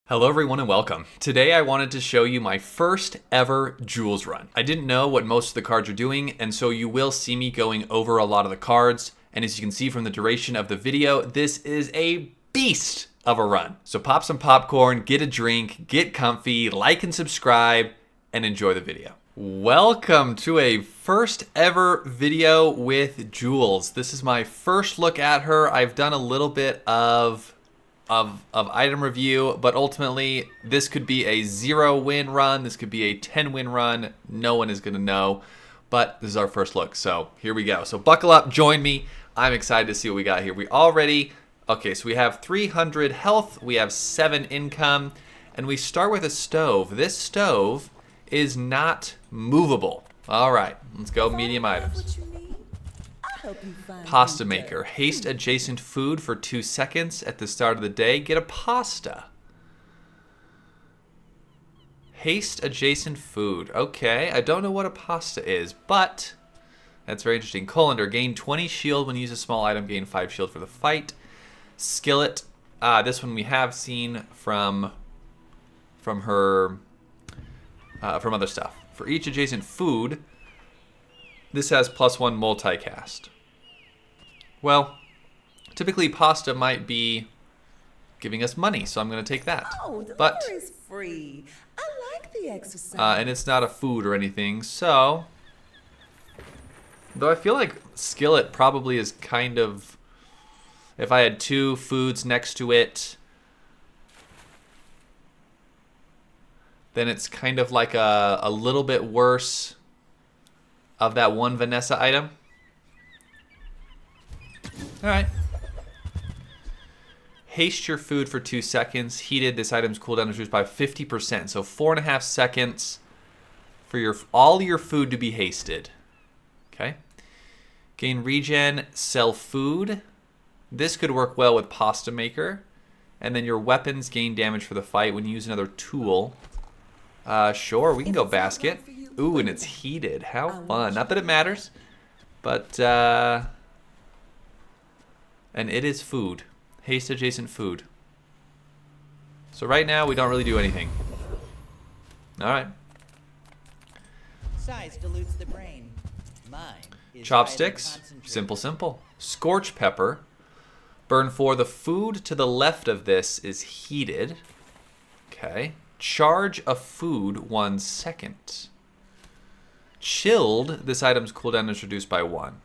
Hello everyone and welcome. Today I wanted to show you my first ever Jules run. I didn't know what most of the cards are doing, and so you will see me going over a lot of the cards. And as you can see from the duration of the video, this is a beast of a run. So pop some popcorn, get a drink, get comfy, like and subscribe, and enjoy the video. Welcome to a first ever video with Jules. This is my first look at her. I've done a little bit of item review, but ultimately this could be a 0-win run, this could be a 10-win run. No one is gonna know, but this is our first look, so here we go. So buckle up, join me. I'm excited to see what we got here. So we have 300 health, we have 7 income, and we start with a stove. This stove is not movable. All right, let's go medium items. Pasta maker. Haste adjacent food for 2 seconds at the start of the day. Get a pasta. Haste adjacent food. Okay, I don't know what a pasta is, but that's very interesting. Colander. Gain 20 shield when you use a small item. Gain 5 shield for the fight. Skillet. This one we have seen from her from other stuff. For each adjacent food, this has +1 multicast. Well, typically pasta might be giving us money, so I'm going to take that. Oh, the but bar is free. I like the exercise. and it's not a food or anything, so though I feel like skillet probably is kind of, if I had 2 foods next to it, then it's kind of like a little bit worse of that one Vanessa item. All right. Haste your food for 2 seconds. Heated, this item's cooldown is reduced by 50%. So 4.5 seconds for all your food to be hasted. Okay. Gain regen, sell food. This could work well with pasta maker. And then your weapons gain damage for the fight when you use another tool. Sure, we can go basket. Ooh, and it's heated. How fun. Not that it matters, but and it is food. Haste adjacent food. So right now we don't really do anything. All right. Size dilutes the brain. Mine is Chopsticks. Simple. Scorch pepper. Burn 4. The food to the left of this is heated. Okay. Charge a food 1 second. Chilled, this item's cooldown is reduced by 1.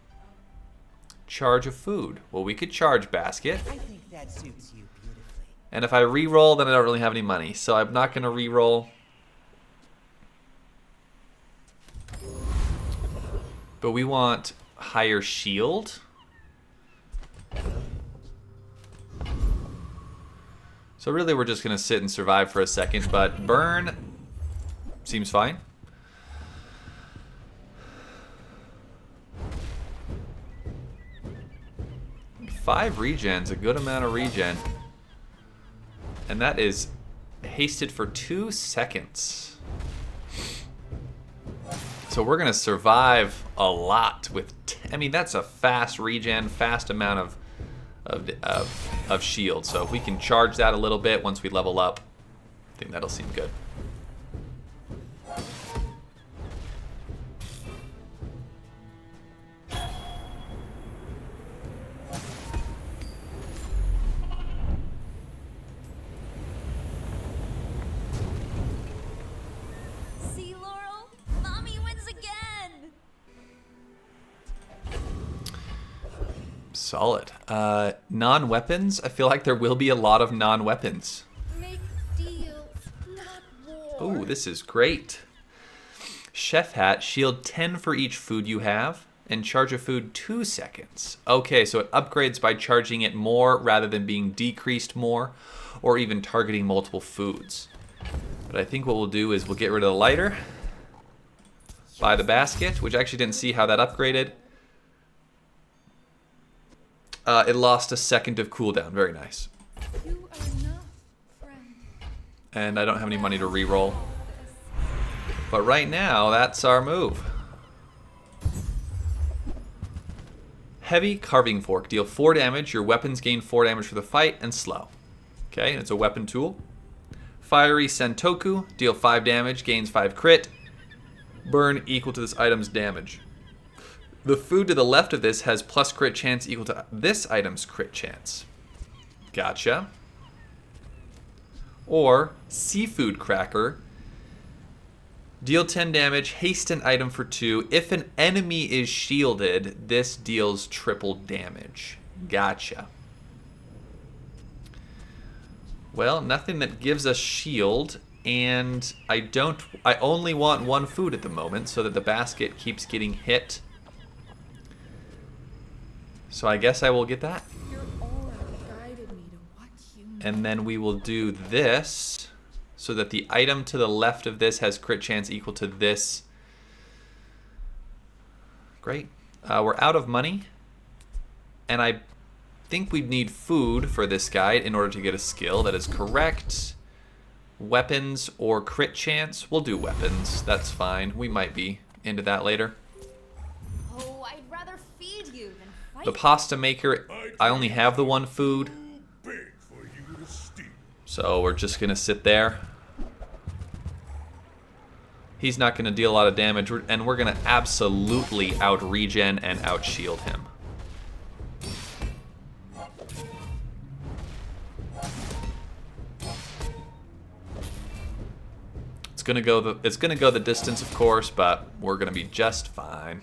Charge a food. Well, we could charge basket. I think that suits you beautifully. And if I re-roll, then I don't really have any money. So I'm not going to re-roll. But we want higher shield. So really we're just going to sit and survive for a second. But burn seems fine. Five regen's a good amount of regen. And that is hasted for 2 seconds. So we're going to survive a lot with, I mean, that's a fast regen, fast amount of shield. So if we can charge that a little bit once we level up, I think that'll seem good. Solid. Non-weapons. I feel like there will be a lot of non-weapons. Make deals, not war. Ooh, this is great. Chef hat. Shield 10 for each food you have. And charge a food 2 seconds. Okay, so it upgrades by charging it more rather than being decreased more. Or even targeting multiple foods. But I think what we'll do is we'll get rid of the lighter. Buy the basket, which I actually didn't see how that upgraded. It lost a second of cooldown. Very nice. You are enough, friend. And I don't have any money to re-roll. But right now, that's our move. Heavy carving fork. Deal 4 damage. Your weapons gain 4 damage for the fight and slow. Okay, and it's a weapon tool. Fiery Sentoku, deal 5 damage, gains 5 crit. Burn equal to this item's damage. The food to the left of this has plus crit chance equal to this item's crit chance. Gotcha. Or Seafood Cracker. Deal 10 damage, haste an item for 2. If an enemy is shielded, this deals triple damage. Gotcha. Well, nothing that gives us shield, and I only want 1 food at the moment so that the basket keeps getting hit. So I guess I will get that. Your aura guided me to what you know. And then we will do this so that the item to the left of this has crit chance equal to this. Great. We're out of money. And I think we'd need food for this guy in order to get a skill. That is correct. Weapons or crit chance. We'll do weapons. That's fine. We might be into that later. Oh, I'd rather feed you than fight. The pasta maker, I only have the 1 food. So we're just going to sit there. He's not going to deal a lot of damage, and we're going to absolutely out-regen and out-shield him. It's going to go the distance, of course, but we're going to be just fine.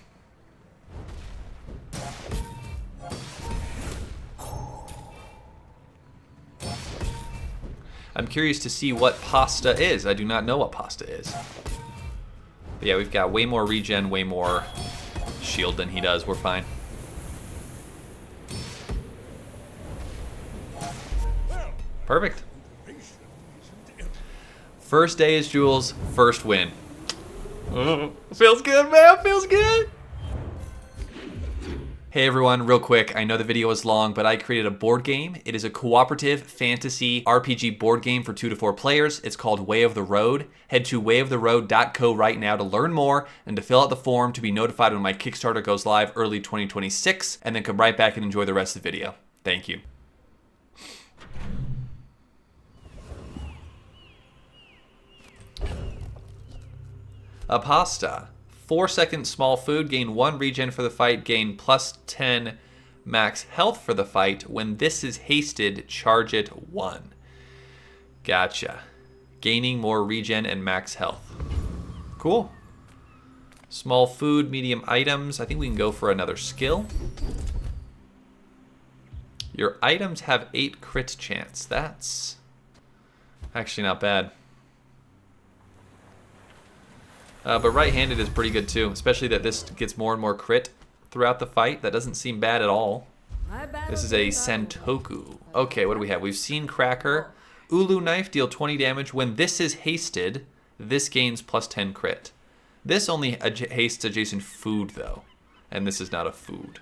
I'm curious to see what pasta is. I do not know what pasta is. But yeah, we've got way more regen, way more shield than he does. We're fine. Perfect. First day is Jules, first win. Feels good, man. Feels good. Hey everyone, real quick, I know the video is long, but I created a board game. It is a cooperative fantasy RPG board game for 2 to 4 players. It's called Way of the Road. Head to wayoftheroad.co right now to learn more and to fill out the form to be notified when my Kickstarter goes live early 2026, and then come right back and enjoy the rest of the video. Thank you. A pasta. 4-second small food, gain 1 regen for the fight, gain plus 10 max health for the fight. When this is hasted, charge it 1. Gotcha. Gaining more regen and max health. Cool. Small food, medium items. I think we can go for another skill. Your items have 8 crit chance. That's actually not bad. But right-handed is pretty good too, especially that this gets more and more crit throughout the fight. That doesn't seem bad at all. This is a Sentoku. Okay, what do we have? We've seen Cracker. Ulu Knife, deal 20 damage. When this is hasted, this gains plus 10 crit. This only hastes adjacent food though, and this is not a food.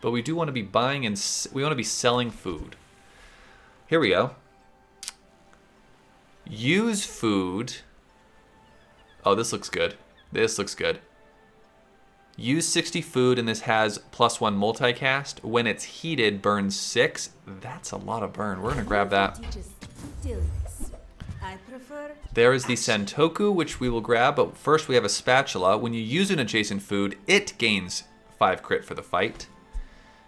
But we do want to be buying and we want to be selling food. Here we go. Use food. Oh, this looks good. This looks good. Use 60 food, and this has plus 1 multicast. When it's heated, burns 6. That's a lot of burn. We're going to grab that. There is the Sentoku, which we will grab, but first we have a spatula. When you use an adjacent food, it gains 5 crit for the fight.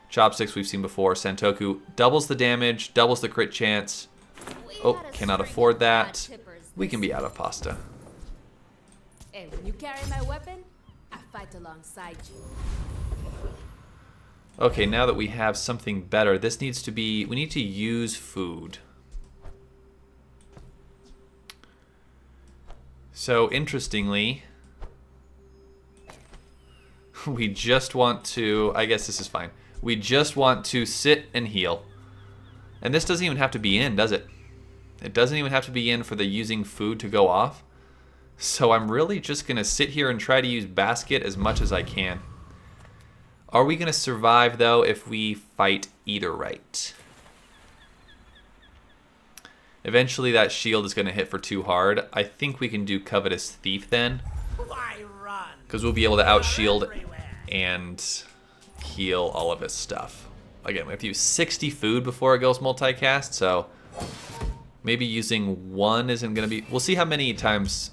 Chopsticks we've seen before. Sentoku doubles the damage, doubles the crit chance. Oh, cannot afford that. We can be out of pasta. Hey, when you carry my weapon, I fight alongside you. Okay, now that we have something better, this needs to be, we need to use food. So, interestingly, we just want to, I guess this is fine. We just want to sit and heal. And this doesn't even have to be in, does it? It doesn't even have to be in for the using food to go off. So I'm really just going to sit here and try to use basket as much as I can. Are we going to survive, though, if we fight either right? Eventually that shield is going to hit for too hard. I think we can do Covetous Thief then. Because we'll be able to out-shield and heal all of his stuff. Again, we have to use 60 food before it goes multicast, so Maybe using one isn't gonna be. We'll see how many times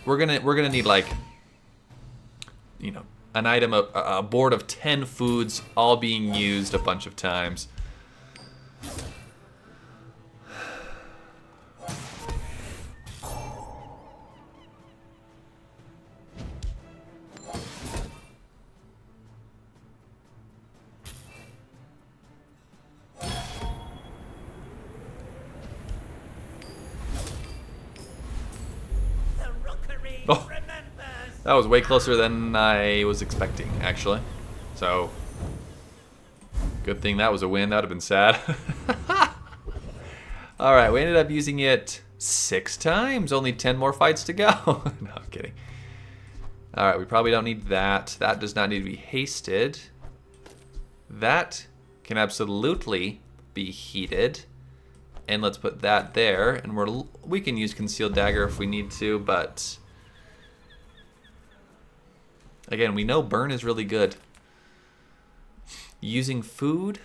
we're gonna need, like, you know, an item, a board of 10 foods all being used a bunch of times. Oh, that was way closer than I was expecting, actually. So, good thing that was a win. That would have been sad. Alright, we ended up using it 6 times. Only 10 more fights to go. No, I'm kidding. Alright, we probably don't need that. That does not need to be hasted. That can absolutely be heated. And let's put that there. And we can use Concealed Dagger if we need to, but again, we know burn is really good. Using food,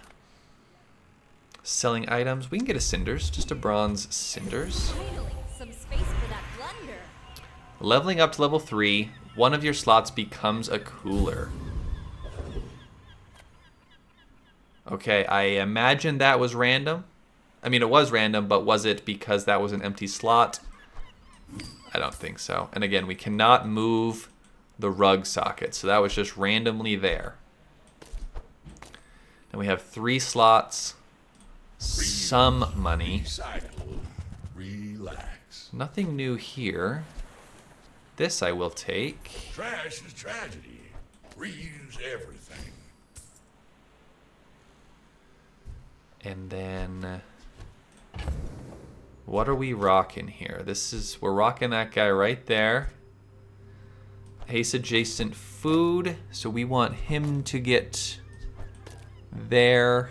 selling items. We can get a cinders, just a bronze cinders. Finally, some space for that blunder. Leveling up to level 3, one of your slots becomes a cooler. Okay, I imagine that was random. I mean, it was random, but was it because that was an empty slot? I don't think so. And again, we cannot move the rug socket, so that was just randomly there. And we have 3 slots, some money. Relax. Nothing new here. This I will take. Trash is tragedy. Reuse everything. And then what are we rocking here? We're rocking that guy right there. Haste adjacent food, so we want him to get there.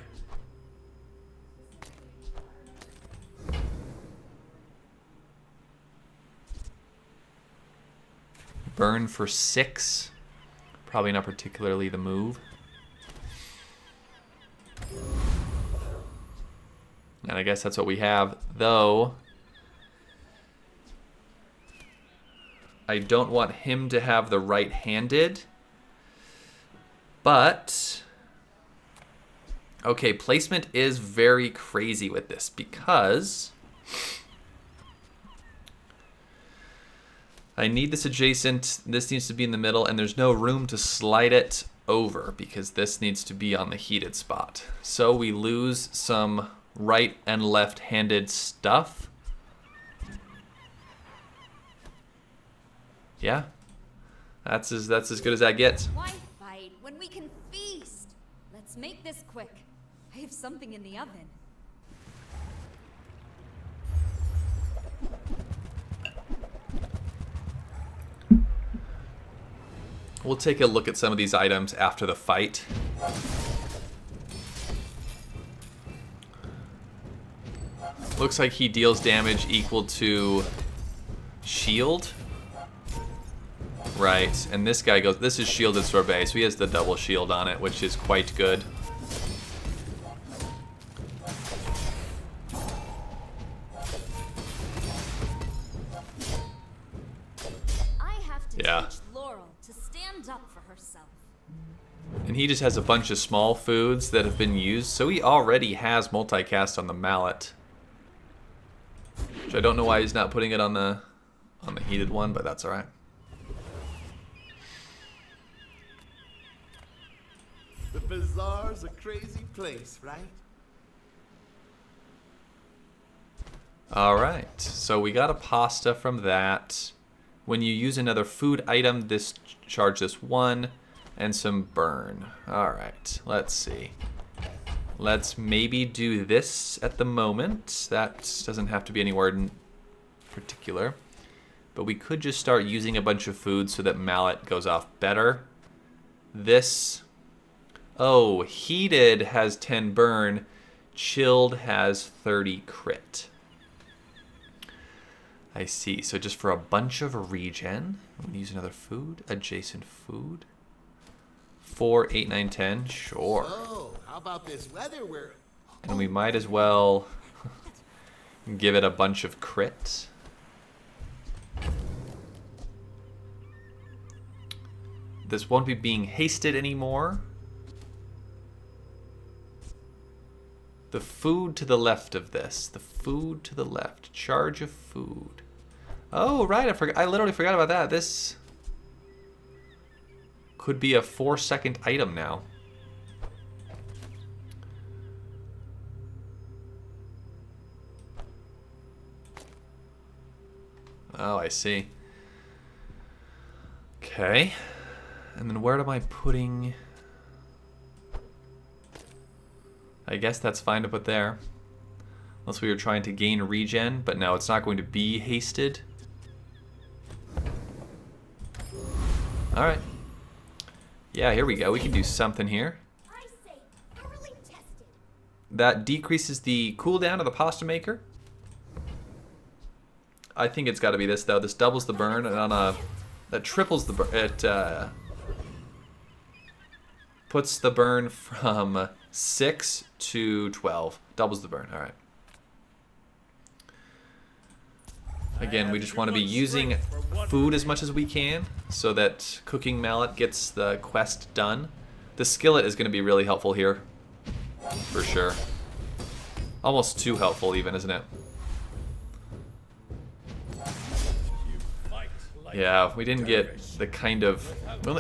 Burn for 6. Probably not particularly the move. And I guess that's what we have, though I don't want him to have the right-handed. But okay, placement is very crazy with this because I need this adjacent, this needs to be in the middle, and there's no room to slide it over because this needs to be on the heated spot. So we lose some right and left-handed stuff. Yeah, that's as good as that gets. Why fight when we can feast? Let's make this quick. I have something in the oven. We'll take a look at some of these items after the fight. Looks like he deals damage equal to shield. Right, and this guy goes, this is shielded sorbet, so he has the double shield on it, which is quite good. I have to Yeah. teach Laurel to stand up for herself. And he just has a bunch of small foods that have been used, so he already has multicast on the mallet. Which I don't know why he's not putting it on the heated one, but that's alright. The Bazaar's a crazy place, right? Alright, so we got a pasta from that. When you use another food item, this charges 1 and some burn. Alright, let's see. Let's maybe do this at the moment. That doesn't have to be anywhere in particular. But we could just start using a bunch of food so that mallet goes off better. This... oh, heated has 10 burn. Chilled has 30 crit. I see. So just for a bunch of regen, I'm going to use another food. Adjacent food. 4, 8, 9, 10. Sure. Oh, how about this weather? And we might as well Give it a bunch of crits. This won't be being hasted anymore. The food to the left of this. The food to the left. Charge of food. Oh, right. I literally forgot about that. This could be a 4-second item now. Oh, I see. Okay. And then where am I putting... I guess that's fine to put there. Unless we were trying to gain regen, but no, it's not going to be hasted. Alright. Yeah, here we go. We can do something here. That decreases the cooldown of the pasta maker. I think it's got to be this, though. This doubles the burn, and on a... That triples the burn. It puts the burn from 6 to 12. Doubles the burn. All right. Again, we just want to be using food as much as we can so that Cooking Mallet gets the quest done. The skillet is going to be really helpful here. For sure. Almost too helpful even, isn't it? Yeah, we didn't get the kind of...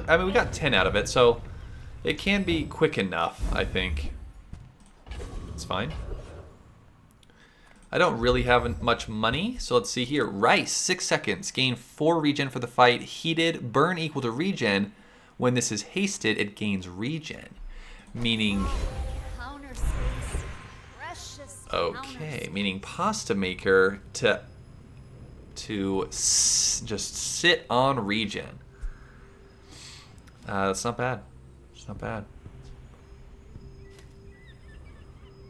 I mean, we got 10 out of it, so it can be quick enough, I think. It's fine. I don't really have much money, so let's see here. Rice, 6 seconds. Gain 4 regen for the fight. Heated, burn equal to regen. When this is hasted, it gains regen. Meaning... Okay, meaning pasta maker to just sit on regen. That's not bad. It's not bad.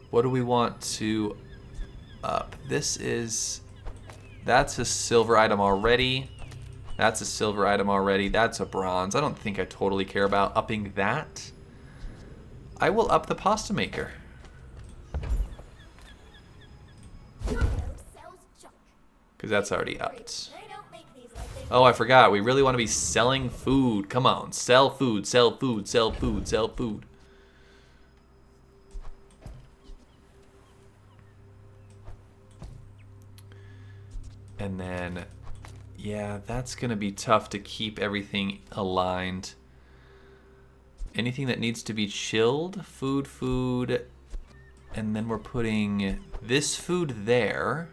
What do we want to up? This is... That's a silver item already. That's a silver item already. That's a bronze. I don't think I totally care about upping that. I will up the pasta maker. Because that's already upped. Oh, I forgot. We really want to be selling food. Come on. Sell food, sell food, sell food, sell food. And then, yeah, that's going to be tough to keep everything aligned. Anything that needs to be chilled, food, and then we're putting this food there.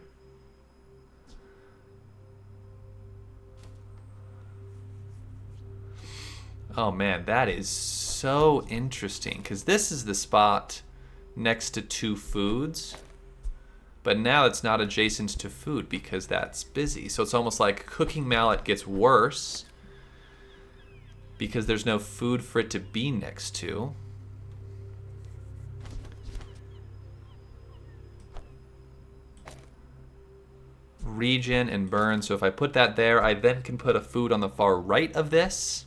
Oh man, that is so interesting, because this is the spot next to 2 foods, but now it's not adjacent to food because that's busy. So it's almost like Cooking Mallet gets worse because there's no food for it to be next to. Regen and burn, so if I put that there, I then can put a food on the far right of this.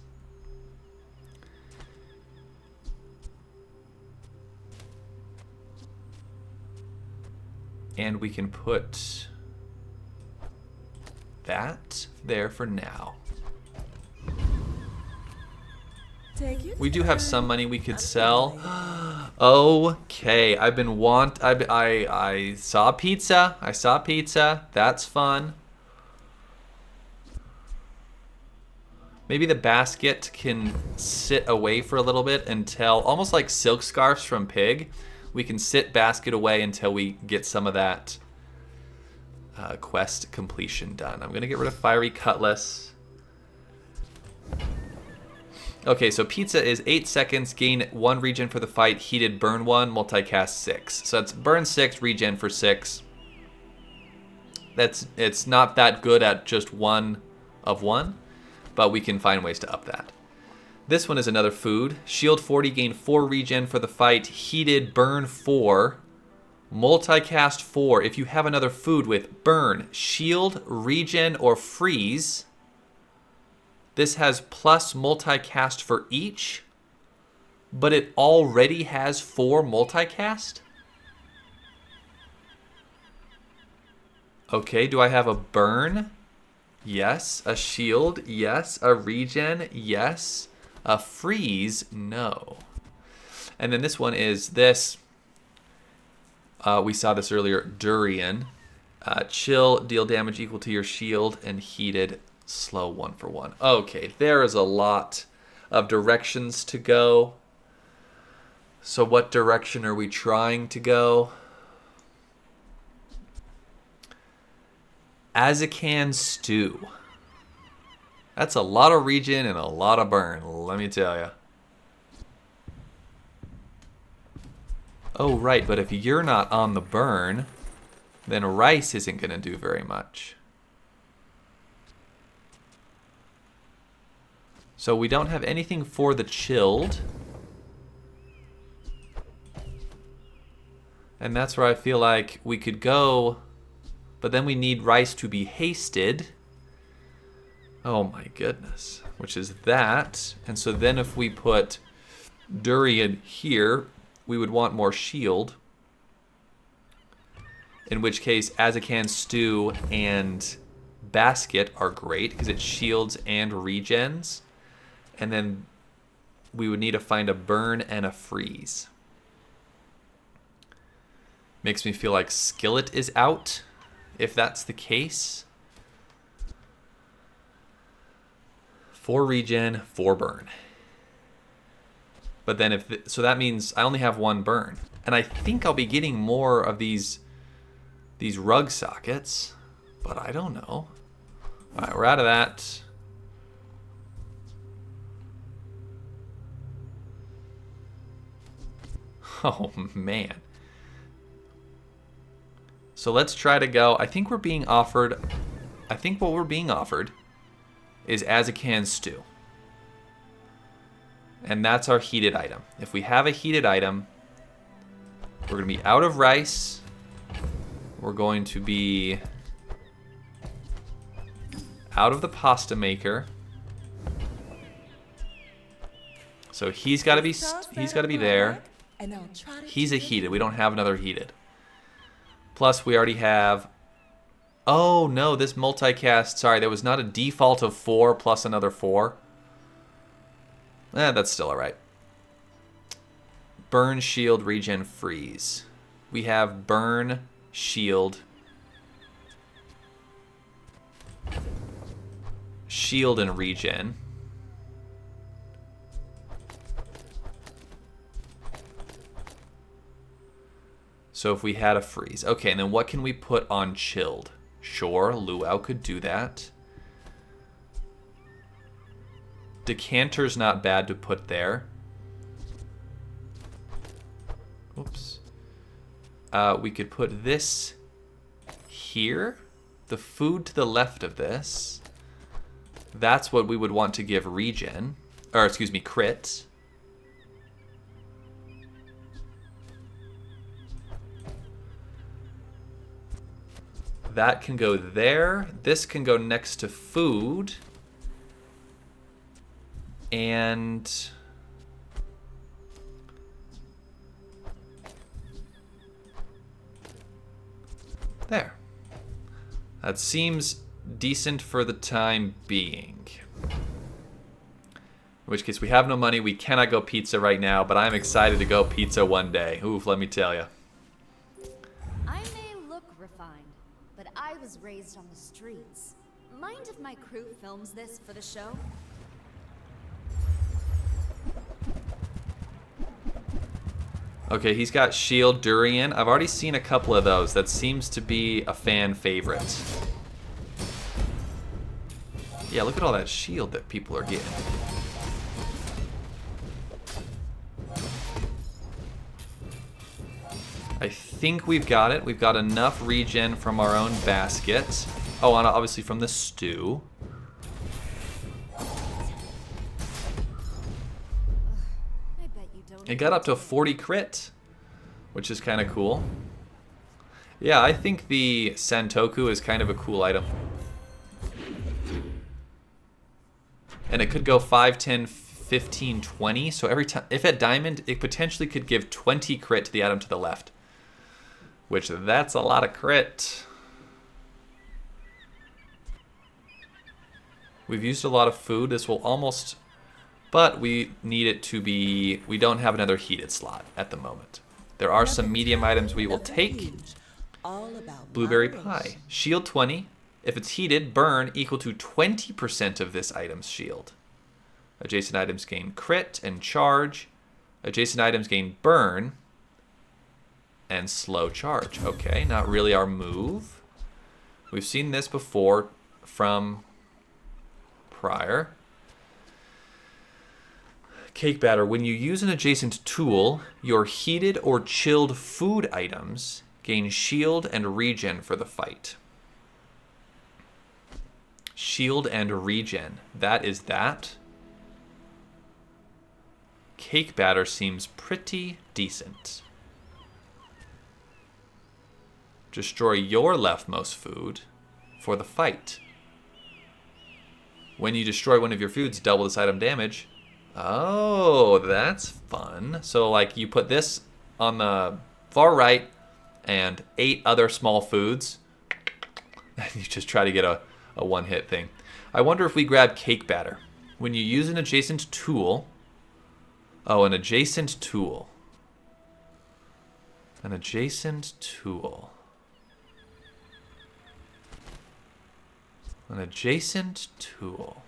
And we can put that there for now. We do have some money we could sell. Okay, I saw pizza. I saw pizza. That's fun. Maybe the basket can sit away for a little bit until, almost like silk scarves from Pig. We can sit basket away until we get some of that quest completion done. I'm going to get rid of Fiery Cutlass. Okay, so pizza is 8 seconds, gain 1 regen for the fight, heated, burn 1, multicast 6. So it's burn 6, regen for 6. It's not that good at just 1 of 1, but we can find ways to up that. This one is another food. Shield 40, gain 4 regen for the fight. Heated, burn 4. Multicast 4. If you have another food with burn, shield, regen, or freeze, this has plus multicast for each, but it already has 4 multicast? Okay, do I have a burn? Yes. A shield? Yes. A regen? Yes. A freeze? No. And then this one is this. We saw this earlier. Durian. Chill, deal damage equal to your shield, and heated, slow 1 for 1. Okay, there is a lot of directions to go. So what direction are we trying to go? Azakan Stew. That's a lot of regen and a lot of burn, let me tell you. Oh, right, but if you're not on the burn, then rice isn't going to do very much. So we don't have anything for the chilled. And that's where I feel like we could go, but then we need rice to be hasted. Oh my goodness, which is that. And so then if we put durian here, we would want more shield. In which case, Azakan Stew and Basket are great because it shields and regens. And then we would need to find a burn and a freeze. Makes me feel like Skillet is out, if that's the case. 4 regen, 4 burn. But then so that means I only have 1 burn. And I think I'll be getting more of these rug sockets, but I don't know. All right, we're out of that. Oh man. So let's try to go. I think what we're being offered is Azakan Stew. And that's our heated item. If we have a heated item, we're going to be out of rice. We're going to be out of the pasta maker. So he's got to be there. He's a heated. We don't have another heated. Plus we already have... Oh no, this multicast... Sorry, there was not a default of 4 plus another 4. That's still alright. Burn, shield, regen, freeze. We have burn, shield, shield and regen. So if we had a freeze. Okay, and then what can we put on chilled? Sure, Luau could do that. Decanter's not bad to put there. Oops. We could put this here. The food to the left of this. That's what we would want to give regen. Or, excuse me, crit. That can go there. This can go next to food. And... there. That seems decent for the time being. In which case we have no money. We cannot go pizza right now, but I'm excited to go pizza one day. Oof, let me tell you. I may look refined, but I was raised on the streets. Mind if my crew films this for the show? Okay, he's got shield durian. I've already seen a couple of those. That seems to be a fan favorite. Yeah, look at all that shield that people are getting. I think we've got it. We've got enough regen from our own basket. Oh, and obviously from the stew. It got up to 40 crit, which is kind of cool. Yeah, I think the Santoku is kind of a cool item. And it could go 5, 10, 15, 20. So every time, if at diamond, it potentially could give 20 crit to the item to the left. Which, that's a lot of crit. We've used a lot of food. This will almost... But we need it to be... We don't have another heated slot at the moment. There are some medium items we will take. Blueberry pie. Shield 20. If it's heated, burn equal to 20% of this item's shield. Adjacent items gain crit and charge. Adjacent items gain burn and slow charge. Okay, not really our move. We've seen this before from prior. Cake batter. When you use an adjacent tool, your heated or chilled food items gain shield and regen for the fight. Shield and regen. That is that. Cake batter seems pretty decent. Destroy your leftmost food for the fight. When you destroy one of your foods, double this item damage. Oh, that's fun. So, like, you put this on the far right and 8 other small foods. And you just try to get a one-hit thing. I wonder if we grab cake batter. When you use an adjacent tool... Oh, an adjacent tool. An adjacent tool. An adjacent tool.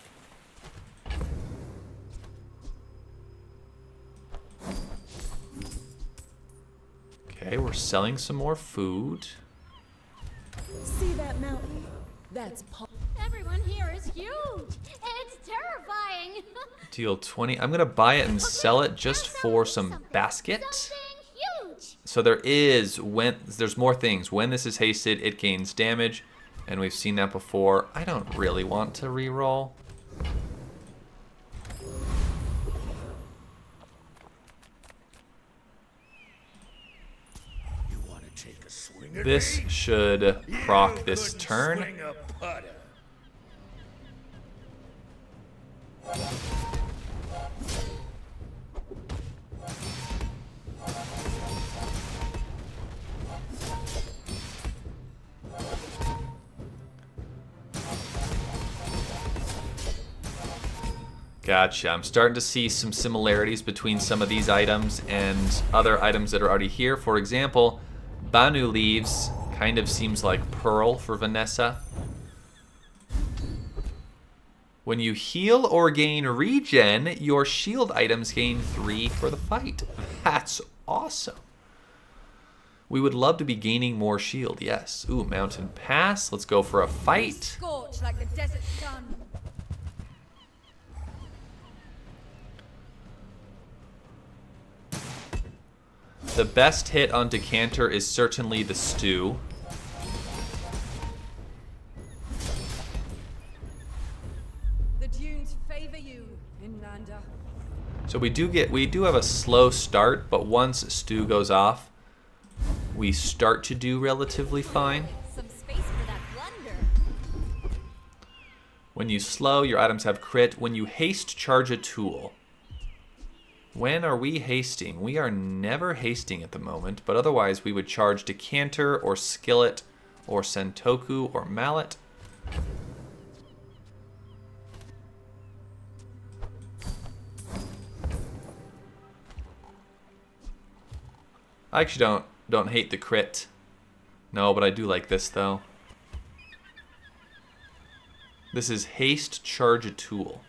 Okay, we're selling some more food. See that mountain? That's Everyone here is huge. It's terrifying. Deal 20. I'm going to buy it and sell it just for some basket. Something huge. So there's more things. When this is hasted, it gains damage. And we've seen that before. I don't really want to reroll. You want to take a swing at This me? should proc You this couldn't turn. swing a putter. Gotcha. I'm starting to see some similarities between some of these items and other items that are already here. For example, Banu leaves kind of seems like Pearl for Vanessa. When you heal or gain regen, your shield items gain 3 for the fight. That's awesome. We would love to be gaining more shield, yes. Ooh, Mountain Pass. Let's go for a fight. scorch like the desert sun. The best hit on Decanter is certainly the stew. The dunes favor you, Inlanda. So we do have a slow start, but once stew goes off, we start to do relatively fine. Some space for that blunder. When you slow, your items have crit. When you haste, charge a tool. When are we hasting? We are never hasting at the moment, but otherwise we would charge Decanter or Skillet or Sentoku or Mallet. I actually don't hate the crit. No, but I do like this though. This is haste, charge a tool.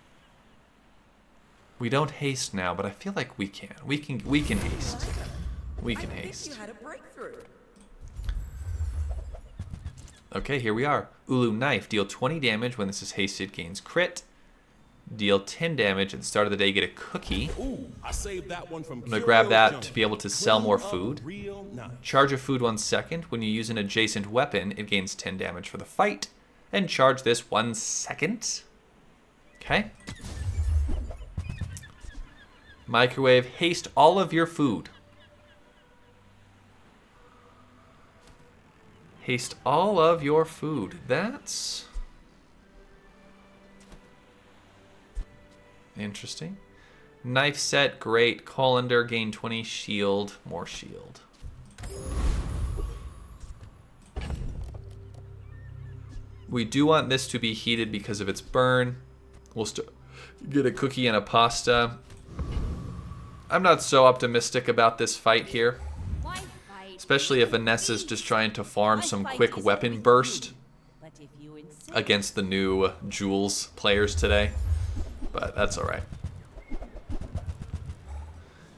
We don't haste now, but I feel like we can. We can haste. We can haste. You had a breakthrough. Okay, here we are. Ulu Knife. Deal 20 damage when this is hasted, gains crit. Deal 10 damage at the start of the day, get a cookie. Ooh, I saved that one from I'm going to grab that to be able to sell more food. Charge a food 1 second. When you use an adjacent weapon, it gains 10 damage for the fight. And charge this 1 second. Okay. Microwave. Haste all of your food. Haste all of your food. That's interesting. Knife set, great. Colander, gain 20 shield, more shield. We do want this to be heated because of its burn. We'll get a cookie and a pasta. I'm not so optimistic about this fight here. Why fight? Especially if Vanessa's just trying to farm some quick weapon burst But if you insist, against the new Jules players today. But that's alright.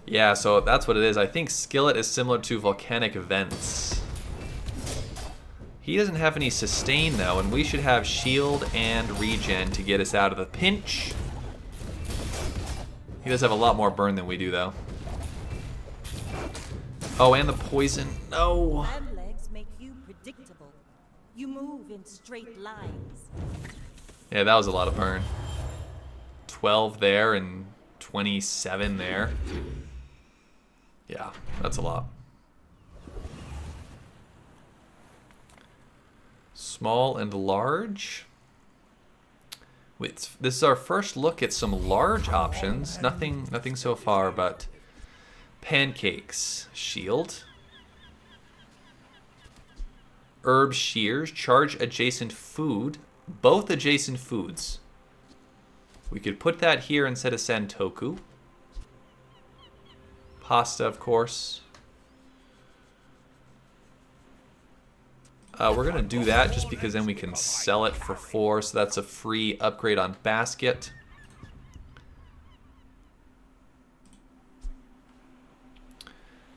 Yeah, so that's what it is. I think Skillet is similar to Volcanic Vents. He doesn't have any sustain though, and we should have shield and regen to get us out of the pinch. He does have a lot more burn than we do though. Oh, and the poison. No. Land legs make you predictable. You move in straight lines. Yeah, that was a lot of burn. 12 there and 27 there. Yeah, that's a lot. Small and large. Wait, this is our first look at some large options. Nothing so far, but pancakes, shield. Herb shears, charge adjacent food. Both adjacent foods. We could put that here instead of Santoku. Pasta, of course. We're going to do that just because then we can sell it for 4. So that's a free upgrade on basket.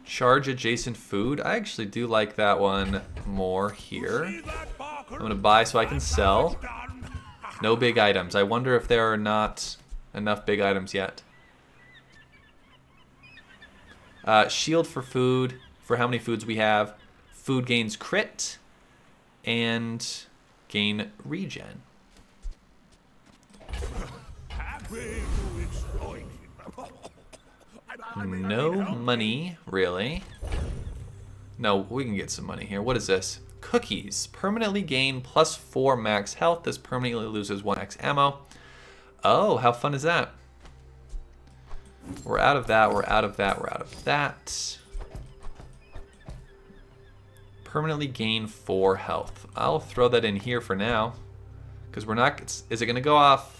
Charge adjacent food. I actually do like that one more here. I'm going to buy so I can sell. No big items. I wonder if there are not enough big items yet. Shield for food, for how many foods we have. Food gains crit and gain regen. No money, really. No, we can get some money here. What is this? Cookies. Permanently gain +4 max health. This permanently loses 1 max ammo. Oh, how fun is that? We're out of that, we're out of that, we're out of that. Permanently gain 4 health. I'll throw that in here for now. Because we're not... Is it going to go off?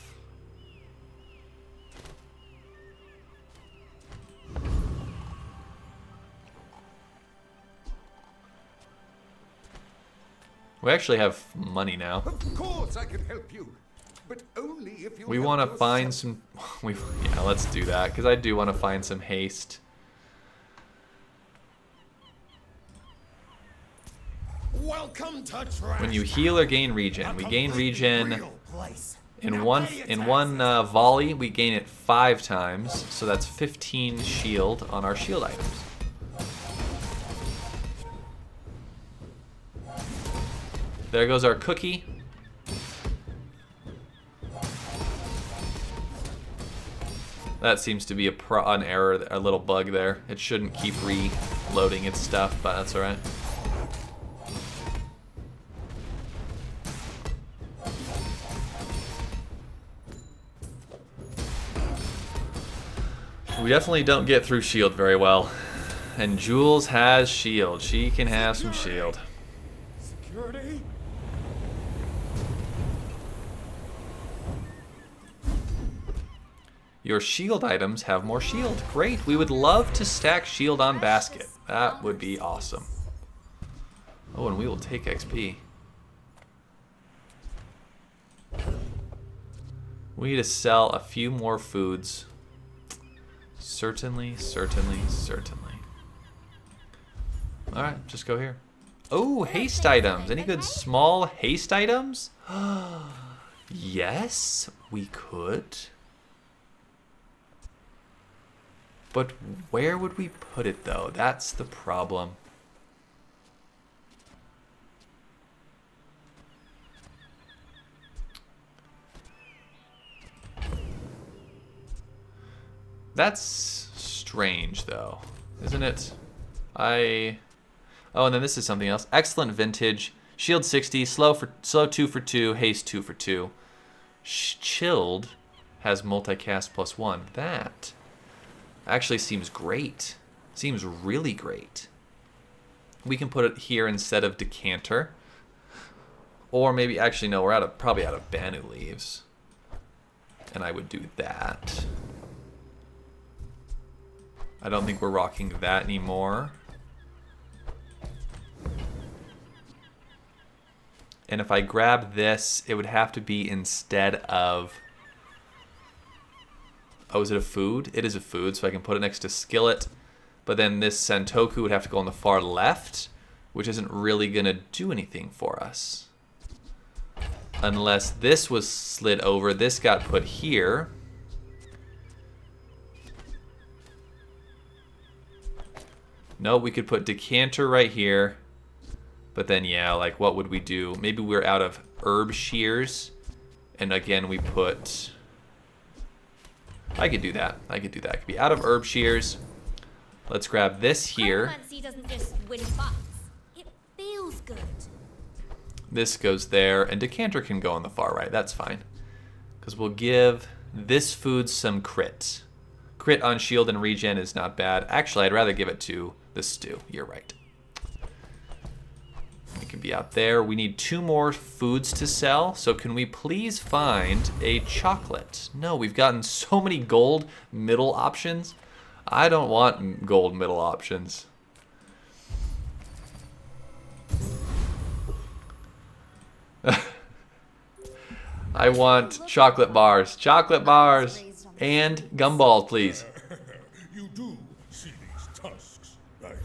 We actually have money now. Of course I can help you, but only if you We help want to yourself. find some... Yeah, let's do that, because I do want to find some haste. Welcome to trash. When you heal or gain regen, we gain regen Real place. in one volley. We gain it 5 times, so that's 15 shield on our shield items. There goes our cookie. That seems to be an error, a little bug there. It shouldn't keep reloading its stuff, but that's alright. We definitely don't get through shield very well. And Jules has shield. She can have some shield. Security? Your shield items have more shield. Great. We would love to stack shield on basket. That would be awesome. Oh, and we will take XP. We need to sell a few more foods. Certainly, certainly, certainly. Alright, just go here. Oh, haste items. Any good small haste items? Yes, we could. But where would we put it, though? That's the problem. That's strange, though, isn't it? Oh, and then this is something else. Excellent vintage. Shield 60, slow 2 for 2, haste 2 for 2. Chilled has multicast +1. That actually seems great. Seems really great. We can put it here instead of decanter. Or maybe, actually no, we're probably out of Banu leaves. And I would do that. I don't think we're rocking that anymore. And if I grab this, it would have to be instead of... Oh, is it a food? It is a food, so I can put it next to skillet. But then this Santoku would have to go on the far left, which isn't really going to do anything for us. Unless this was slid over, this got put here. No, we could put decanter right here. But then, yeah, like what would we do? Maybe we're out of herb shears. And again, we put... I could do that. I could do that. I could be out of herb shears. Let's grab this here. Chromancy doesn't just win box. It feels good. This goes there. And decanter can go on the far right. That's fine. Because we'll give this food some crit. Crit on shield and regen is not bad. Actually, I'd rather give it to the stew. You're right. It can be out there. We need 2 more foods to sell. So can we please find a chocolate? No, we've gotten so many gold middle options. I don't want gold middle options. I want chocolate bars. Chocolate bars. And gumballs, please. You do see these tusks, right?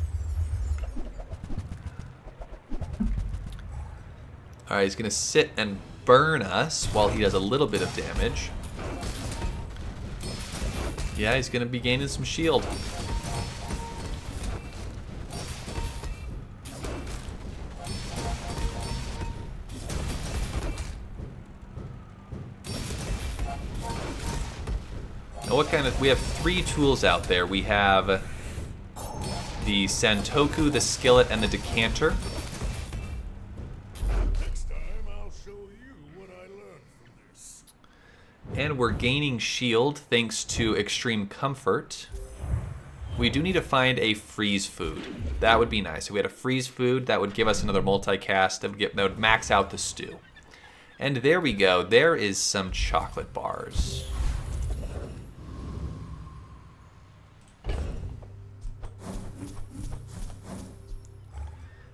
Alright, he's going to sit and burn us while he does a little bit of damage. Yeah, he's going to be gaining some shield. Now what kind of... We have 3 tools out there. We have the Santoku, the skillet, and the decanter. Next time I'll show you what I learned from this. And we're gaining shield thanks to extreme comfort. We do need to find a freeze food. That would be nice. If we had a freeze food, that would give us another multicast. That would max out the stew. And there we go. There is some chocolate bars.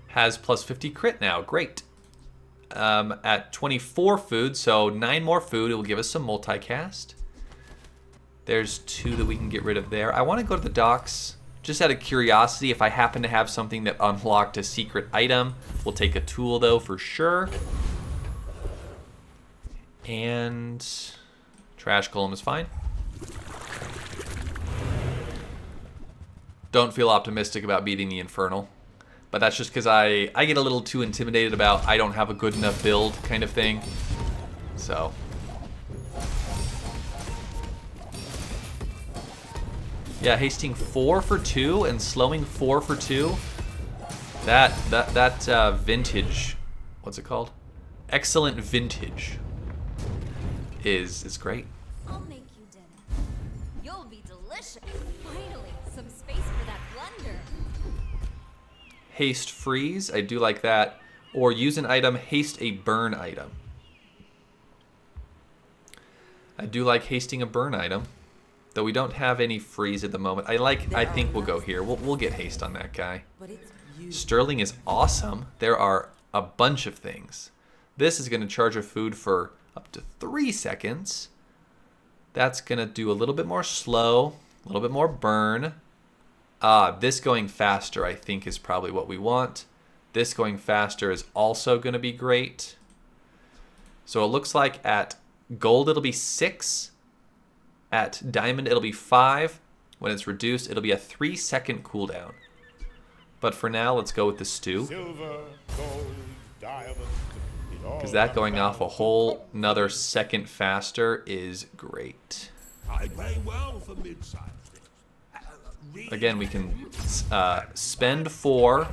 Has plus 50 crit now. Great. At 24 food, so 9 more food, it will give us some multicast. There's 2 that we can get rid of there. I want to go to the docks just out of curiosity. If I happen to have something that unlocked a secret item, we'll take a tool though for sure. And trash column is fine. Don't feel optimistic about beating the Infernal. But that's just because I get a little too intimidated about I don't have a good enough build kind of thing. So. Yeah, hasting 4 for 2 and slowing 4 for 2. That vintage, what's it called? Excellent vintage is great. I'll make you dinner. You'll be delicious. Finally, some space for that blender. Haste freeze, I do like that. Or use an item, haste a burn item. I do like hasting a burn item. Though we don't have any freeze at the moment. I think we'll go here. We'll get haste on that guy. Sterling is awesome. There are a bunch of things. This is going to charge a food for up to 3 seconds. That's going to do a little bit more slow, a little bit more burn. This going faster, I think, is probably what we want. This going faster is also going to be great. So it looks like at gold, it'll be 6. At diamond, it'll be 5. When it's reduced, it'll be a 3-second cooldown. But for now, let's go with the stew. Silver, gold, diamond. Because that going off a whole another second faster is great. I pay well for mid-sized. Again, we can spend 4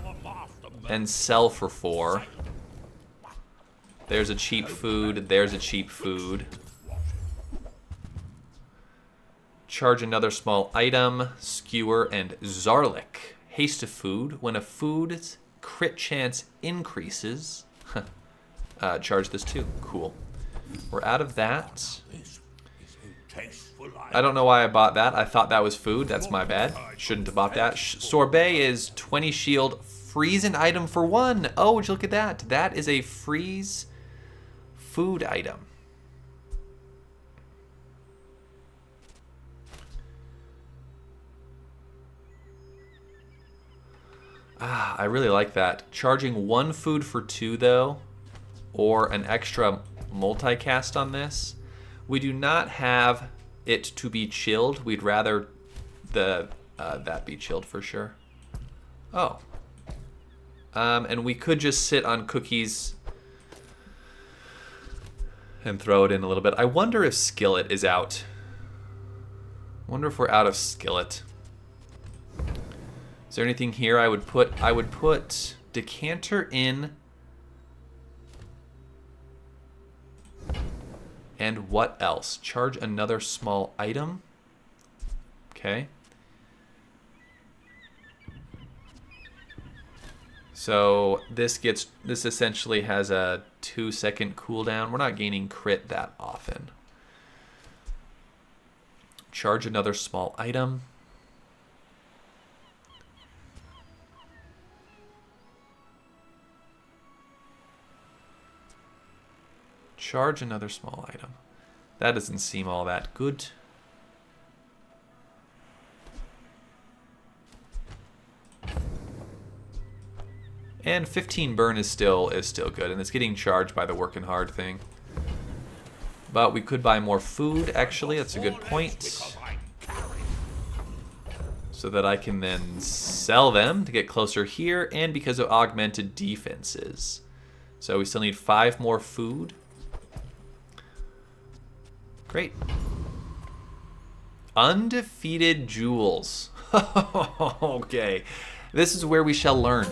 and sell for 4. There's a cheap food. There's a cheap food. Charge another small item. Skewer and Zarlik. Haste a food. When a food's crit chance increases, charge this too. Cool. We're out of that. tasteful I don't know why I bought that. I thought that was food. That's my bad. Shouldn't have bought that. Sorbet is 20 shield. Freeze an item for 1. Oh, would you look at that? That is a freeze food item. Ah, I really like that. Charging 1 food for 2, though, or an extra multicast on this. We do not have it to be chilled. We'd rather that be chilled for sure. Oh. And we could just sit on cookies and throw it in a little bit. I wonder if skillet is out. I wonder if we're out of skillet. Is there anything here I would put? I would put decanter in. And what else? Charge another small item. Okay. So this essentially has a 2-second cooldown. We're not gaining crit that often. Charge another small item. Charge another small item. That doesn't seem all that good. And 15 burn is still good, and it's getting charged by the working hard thing. But we could buy more food, actually. That's a good point. So that I can then sell them to get closer here, and because of augmented defenses. So we still need 5 more food. Great. Undefeated Jules. Okay. This is where we shall learn.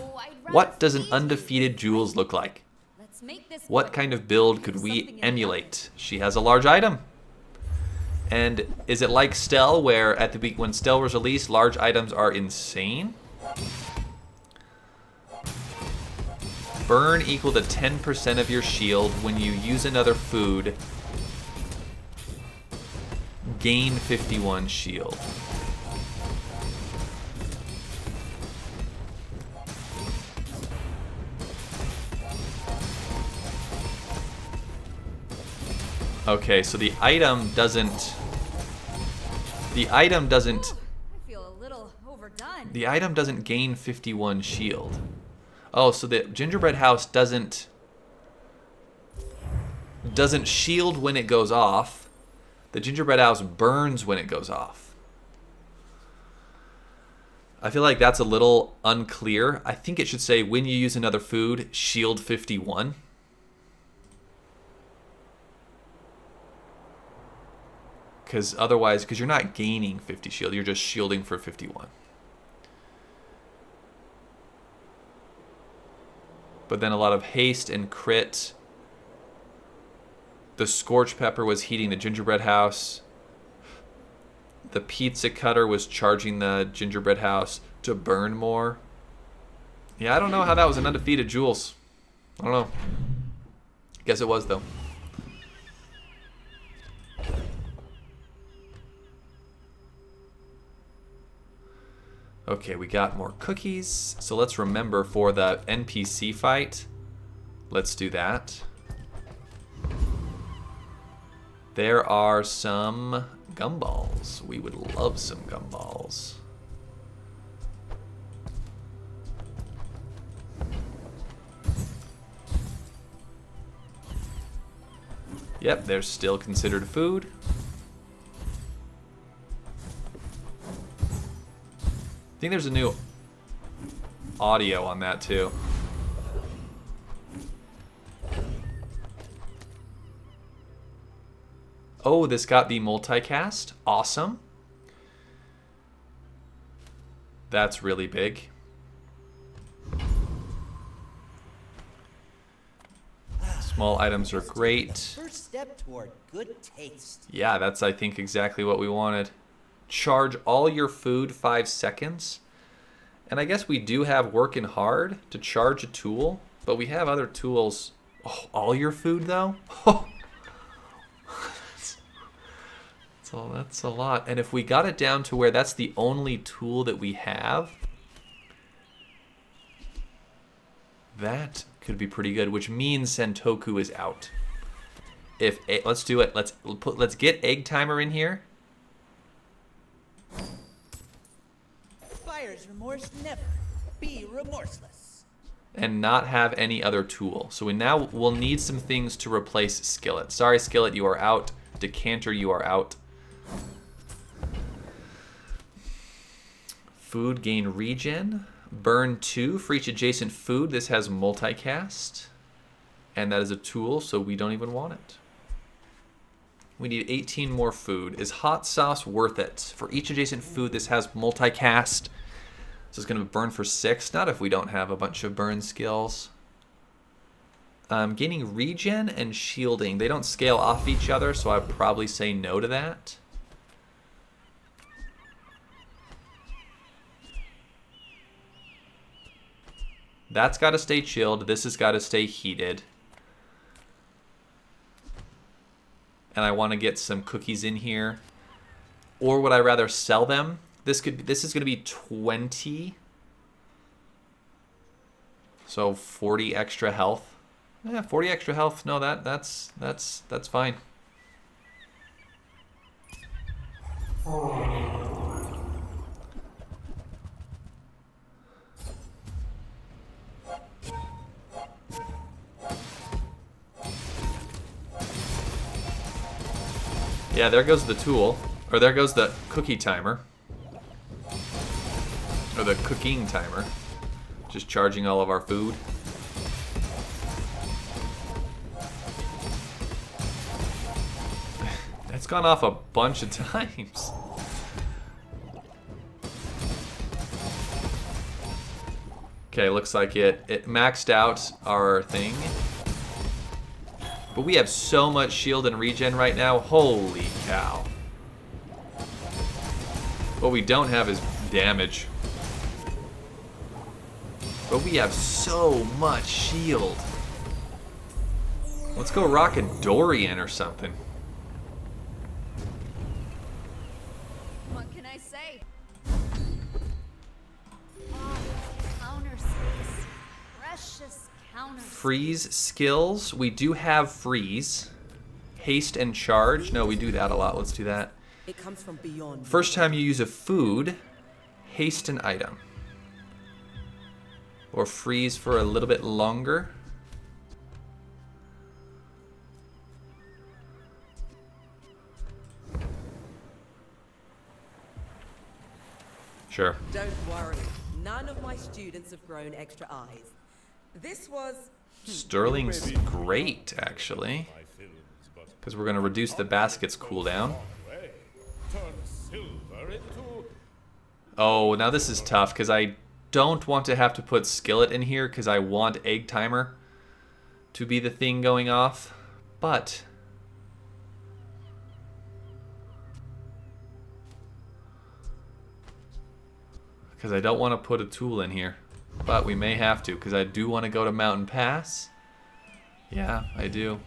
What does an undefeated Jules look like? Let's make this What kind of build could we emulate? She has a large item. And is it like Stell, where at the when Stell was released, large items are insane? Burn equal to 10% of your shield. When you use another food, gain 51 shield. Okay, so the item doesn't. I feel a little overdone. The item doesn't gain 51 shield. Oh, so the gingerbread house doesn't shield when it goes off. The gingerbread house burns when it goes off. I feel like that's a little unclear. I think it should say when you use another food, shield 51. Because otherwise, because you're not gaining 50 shield, you're just shielding for 51. But then a lot of haste and crit. The scorch pepper was heating the gingerbread house. The pizza cutter was charging the gingerbread house to burn more. Yeah, I don't know how that was an undefeated Jules. I don't know. Guess it was, though. Okay, we got more cookies. So let's remember for the NPC fight. Let's do that. There are some gumballs. We would love some gumballs. Yep, they're still considered food. I think there's a new audio on that too. Oh, this got the multicast. Awesome. That's really big. Small items are great. First step toward good taste. Yeah, that's, I think, exactly what we wanted. Charge all your food 5 seconds. And I guess we do have working hard to charge a tool, but we have other tools. Oh, all your food, though? Oh. That's a lot. And if we got it down to where that's the only tool that we have, that could be pretty good, which means Sentoku is out. Let's do it. Let's get Egg Timer in here. Buyer's remorse never. Be remorseless. And not have any other tool. So we'll need some things to replace Skillet. Sorry, Skillet, you are out. Decanter, you are out. Food gain regen. Burn 2 for each adjacent food. This has multicast. And that is a tool, so we don't even want it. We need 18 more food. Is hot sauce worth it? For each adjacent food, this has multicast. So it's going to burn for 6. Not if we don't have a bunch of burn skills. Gaining regen and shielding. They don't scale off each other, so I'd probably say no to that. That's got to stay chilled. This has got to stay heated. And I want to get some cookies in here. Or would I rather sell them? This is going to be 20. So 40 extra health. Yeah, 40 extra health. No, that's fine. Yeah, there goes the tool. Or there goes the cookie timer. Or the cooking timer. Just charging all of our food. It's gone off a bunch of times. Okay, looks like it maxed out our thing. But we have so much shield and regen right now. Holy cow. What we don't have is damage. But we have so much shield. Let's go ROCKED Dorian or something. What can I say? Oh, counter space. Precious counter space. Freeze skills. We do have freeze. Haste and charge. No, we do that a lot. Let's do that. It comes from beyond. First time you use a food, haste an item. Or freeze for a little bit longer. Sure. Don't worry. None of my students have grown extra eyes. This was... Sterling's great, actually. Because we're going to reduce the basket's cooldown. Oh, now this is tough because I don't want to have to put Skillet in here because I want Egg Timer to be the thing going off. But because I don't want to put a tool in here. But we may have to because I do want to go to Mountain Pass. Yeah, I do.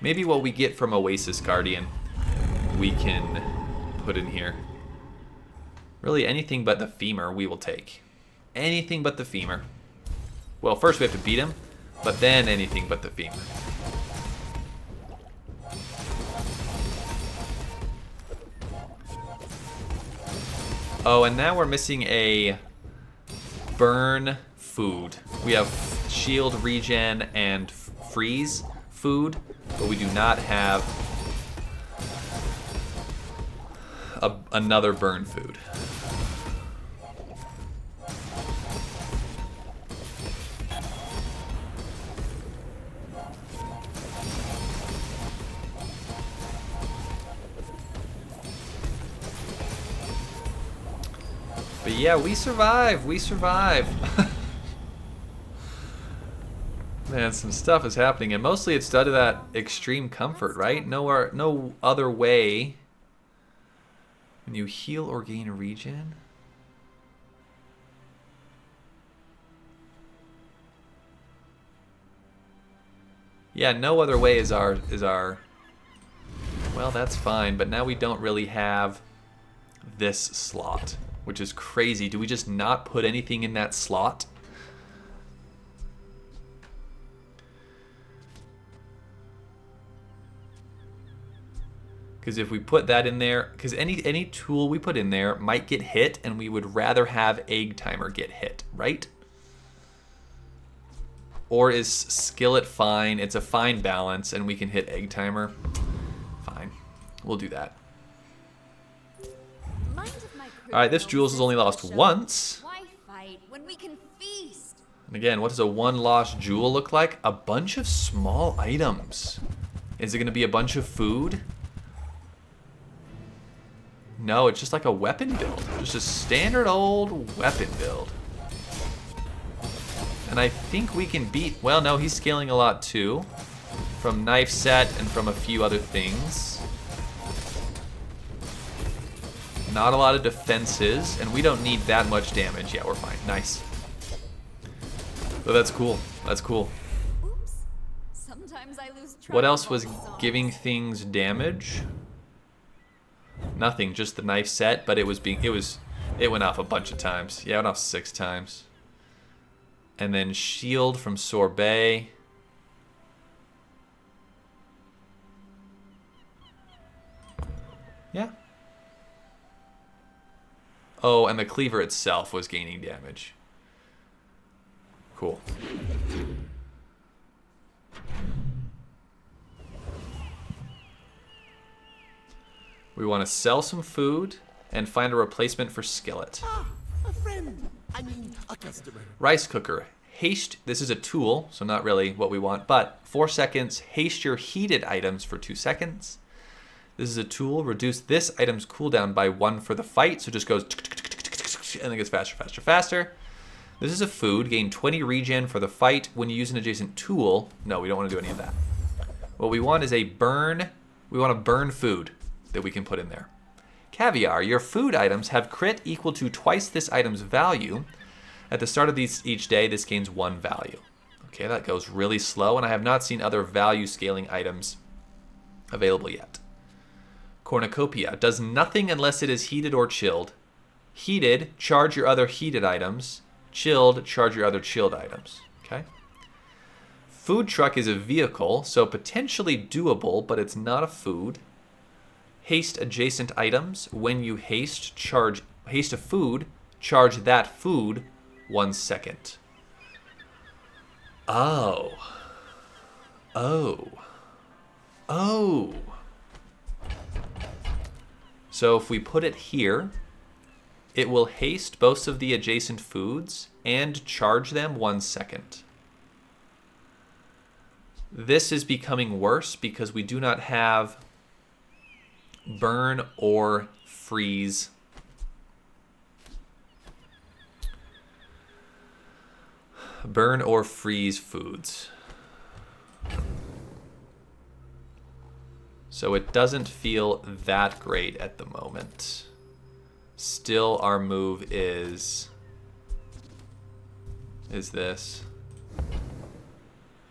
Maybe what we get from Oasis Guardian we can put in here. Really, anything but the femur we will take. Anything but the femur. Well, first we have to beat him, but then anything but the femur. Oh, and now we're missing a burn food. We have shield regen and freeze food, but we do not have another burn food. But yeah, we survive. We survive. Man, some stuff is happening, and mostly it's due to that extreme comfort, right? No other way. When you heal or gain a regen. Yeah, no other way is our. Well, Well, that's fine, but now we don't really have this slot, which is crazy. Do we just not put anything in that slot? Because if we put that in there, because any tool we put in there might get hit, and we would rather have egg timer get hit, right? Or is skillet fine? It's a fine balance, and we can hit egg timer. Fine, we'll do that. All right, this Jules has only lost once. Why fight when we can feast? And again, what does a one lost Jewel look like? A bunch of small items. Is it going to be a bunch of food? No, it's just like a weapon build. Just a standard old weapon build. And I think we can beat... Well, no, he's scaling a lot too. From knife set and from a few other things. Not a lot of defenses, and we don't need that much damage. Yeah, we're fine. Nice. But that's cool. That's cool. Oops. Sometimes I lose track What else of was all the songs. giving things damage? Nothing, just the knife set, but it went off a bunch of times. Yeah, it went off 6 times. And then shield from sorbet. Yeah. Oh, and the cleaver itself was gaining damage. Cool. We want to sell some food and find a replacement for skillet. Ah, a friend. I mean, a customer. Rice cooker. Haste. This is a tool, so not really what we want, but 4 seconds. Haste your heated items for 2 seconds. This is a tool. Reduce this item's cooldown by 1 for the fight, so it just goes and then gets faster, faster, faster. This is a food. Gain 20 regen for the fight when you use an adjacent tool. No, we don't want to do any of that. What we want is a burn. We want to burn food that we can put in there. Caviar. Your food items have crit equal to twice this item's value. At the start of each day, this gains 1 value. Okay, that goes really slow, and I have not seen other value scaling items available yet. Cornucopia. Does nothing unless it is heated or chilled. Heated, charge your other heated items. Chilled, charge your other chilled items. Okay. Food truck is a vehicle, so potentially doable, but it's not a food. Haste adjacent items. When you haste a food, charge that food 1 second. Oh. So if we put it here, it will haste both of the adjacent foods and charge them 1 second. This is becoming worse because we do not have burn or freeze. Burn or freeze foods. So it doesn't feel that great at the moment. Still, our move is this.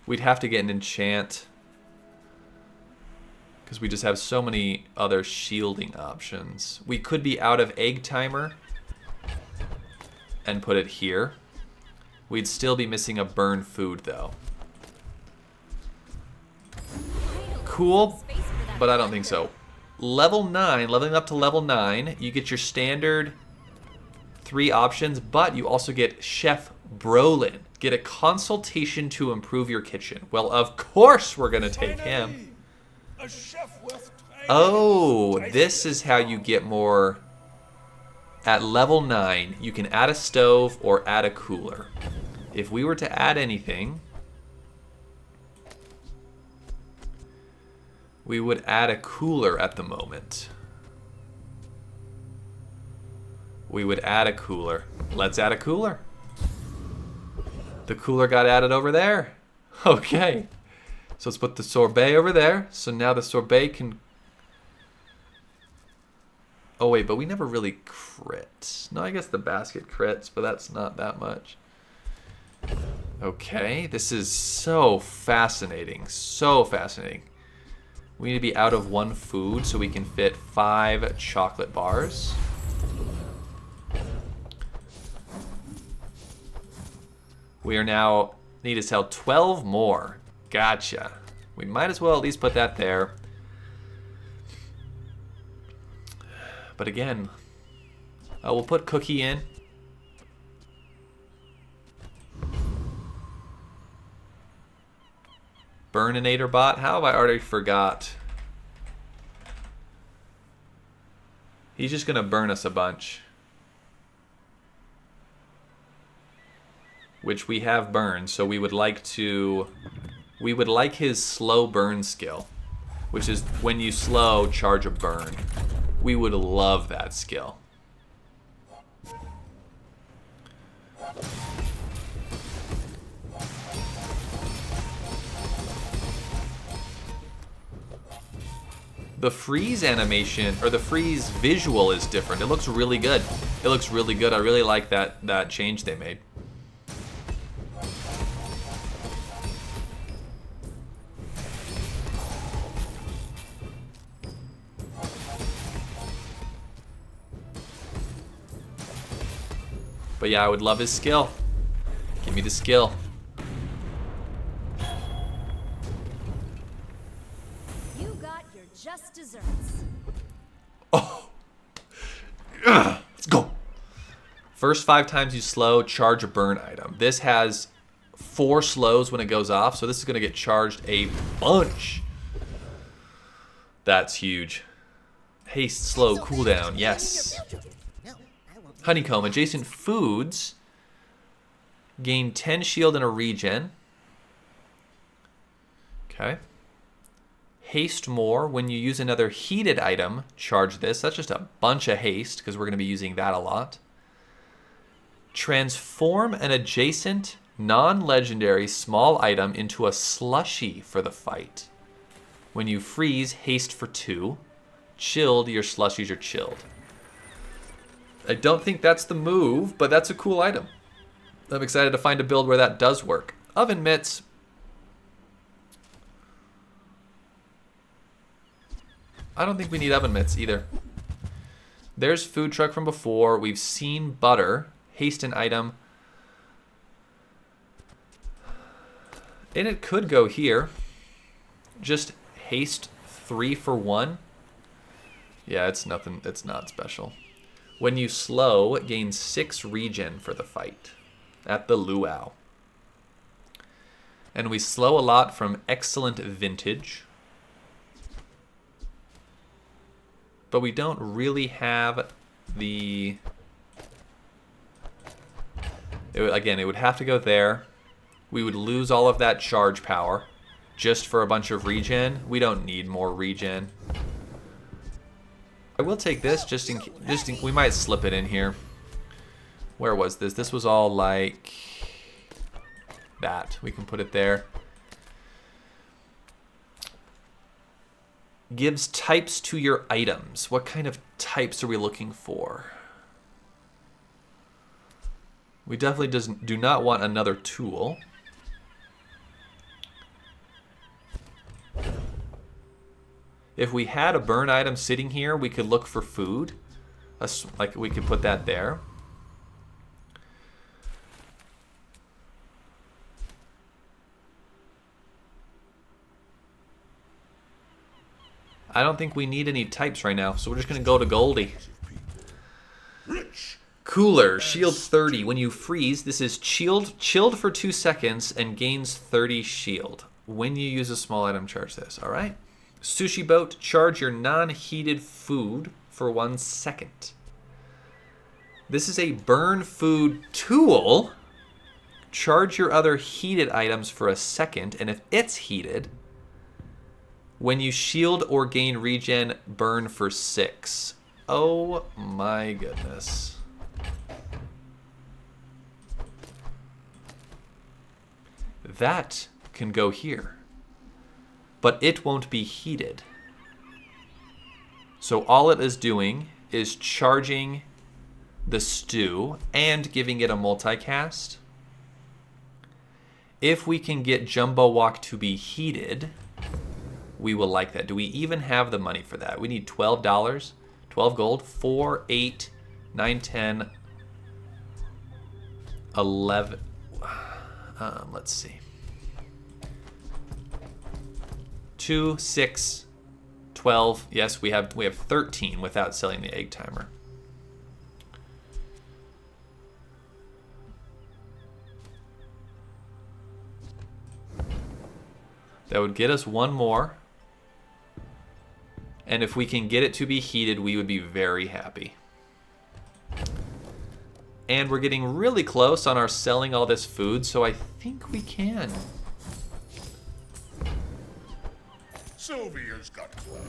We'd have to get an enchant because we just have so many other shielding options. We could be out of egg timer and put it here. We'd still be missing a burn food though. Cool, but I don't think so. Level 9, leveling up to level 9, you get your standard 3 options, but you also get Chef Brolin. Get a consultation to improve your kitchen. Well, of course we're going to take him. A chef with Oh, this is how you get more. At level 9, you can add a stove or add a cooler. If we were to add anything, we would add a cooler at the moment. We would add a cooler. Let's add a cooler. The cooler got added over there. Okay. So let's put the sorbet over there. So now the sorbet can... Oh wait, but we never really crit. No, I guess the basket crits, but that's not that much. Okay, this is so fascinating. So fascinating. We need to be out of 1 food so we can fit 5 chocolate bars. We are now need to sell 12 more. Gotcha. We might as well at least put that there. But again, we'll put cookie in. Burninator bot. How have I already forgot? He's just gonna burn us a bunch. Which we have burned, so we would like his slow burn skill, which is when you slow, charge a burn. We would love that skill. The freeze animation, or the freeze visual, is different. It looks really good. It looks really good. I really like that change they made. But yeah, I would love his skill. Give me the skill. You got your just desserts. Oh. Let's go. First 5 times you slow, charge a burn item. This has 4 slows when it goes off, so this is going to get charged a bunch. That's huge. Haste, slow, cooldown. Yes. Honeycomb. Adjacent foods gain 10 shield and a regen. Okay. Haste more. When you use another heated item, charge this. That's just a bunch of haste because we're going to be using that a lot. Transform an adjacent non-legendary small item into a slushie for the fight. When you freeze, haste for 2. Chilled, your slushies are chilled. I don't think that's the move, but that's a cool item. I'm excited to find a build where that does work. Oven mitts. I don't think we need oven mitts either. There's food truck from before. We've seen butter. Haste an item. And it could go here. Just haste 3 for 1. Yeah, it's nothing. It's not special. When you slow, gain 6 regen for the fight at the luau. And we slow a lot from excellent vintage. But we don't really have the... Again, it would have to go there. We would lose all of that charge power just for a bunch of regen. We don't need more regen. I will take this just in we might slip it in here. Where was this? This was all like that. We can put it there. Gives types to your items. What kind of types are we looking for? We definitely do not want another tool. If we had a burn item sitting here, we could look for food. Like we could put that there. I don't think we need any types right now, so we're just going to go to Goldie. Cooler, shield 30. When you freeze, this is chilled for 2 seconds and gains 30 shield. When you use a small item, charge this. All right. Sushi boat, charge your non-heated food for 1 second. This is a burn food tool. Charge your other heated items for a second, and if it's heated, when you shield or gain regen, burn for 6. Oh my goodness. That can go here. But it won't be heated. So all it is doing is charging the stew and giving it a multicast. If we can get Jumbo Walk to be heated, we will like that. Do we even have the money for that? We need $12. 12 gold. 4, 8, 9, 10, 11. Let's see. 2, 6, 12. Yes, we have 13 without selling the egg timer. That would get us one more. And if we can get it to be heated, we would be very happy. And we're getting really close on our selling all this food, so I think we can. Sylvia's got class,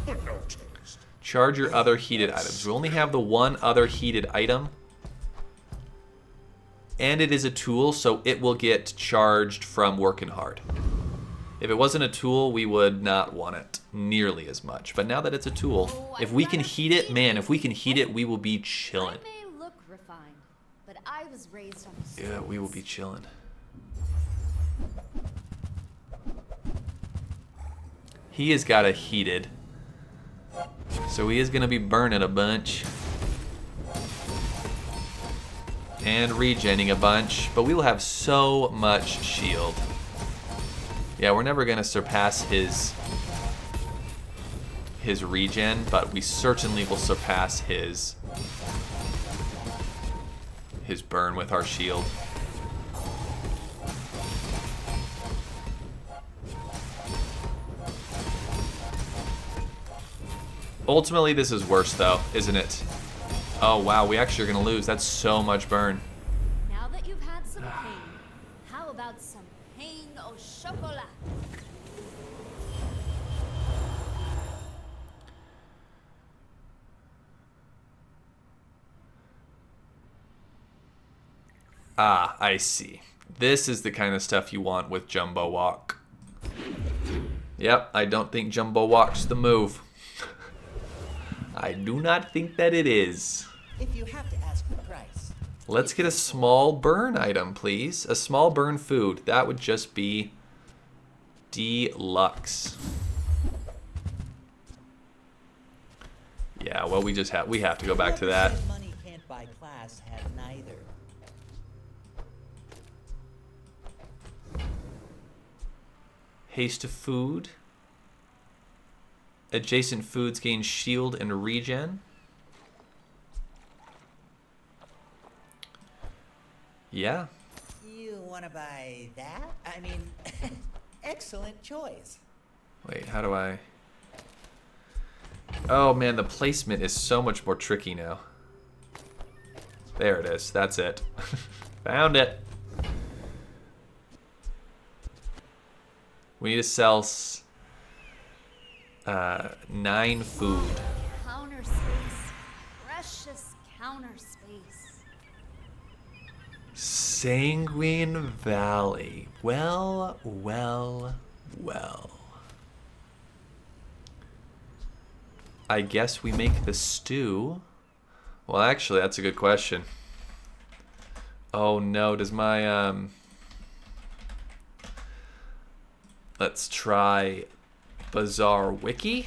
but no taste. Charge your other heated items. We only have the one other heated item. And it is a tool, so it will get charged from working hard. If it wasn't a tool, we would not want it nearly as much. But now that it's a tool, if we can heat it, man, if we can heat it, we will be chilling. I may look refined, but I was raised on the streets. Yeah, we will be chilling. He has got it heated. So he is going to be burning a bunch. And regenning a bunch. But we will have so much shield. Yeah, we're never going to surpass his regen, but we certainly will surpass his burn with our shield. Ultimately, this is worse though, isn't it? Oh wow, we actually are going to lose. That's so much burn. Now that you've had some pain, how about some pain au chocolat? Ah, I see. This is the kind of stuff you want with Jumbo Walk. Yep, I don't think Jumbo Walk's the move. I do not think that it is. If you have to ask the price. Let's get a small burn item, please. A small burn food. That would just be deluxe. Yeah, well, we have to go back to that. Whoever said money can't buy class had neither. Haste of food. Adjacent foods gain shield and regen. Yeah. You want to buy that? I mean, excellent choice. Wait, how do I... Oh man, the placement is so much more tricky now. There it is. That's it. Found it. We need to sell 9 food. Counter space. Precious counter space. Sanguine Valley. Well, well, well. I guess we make the stew. Well, actually, that's a good question. Oh no, does my let's try Bazaar Wiki.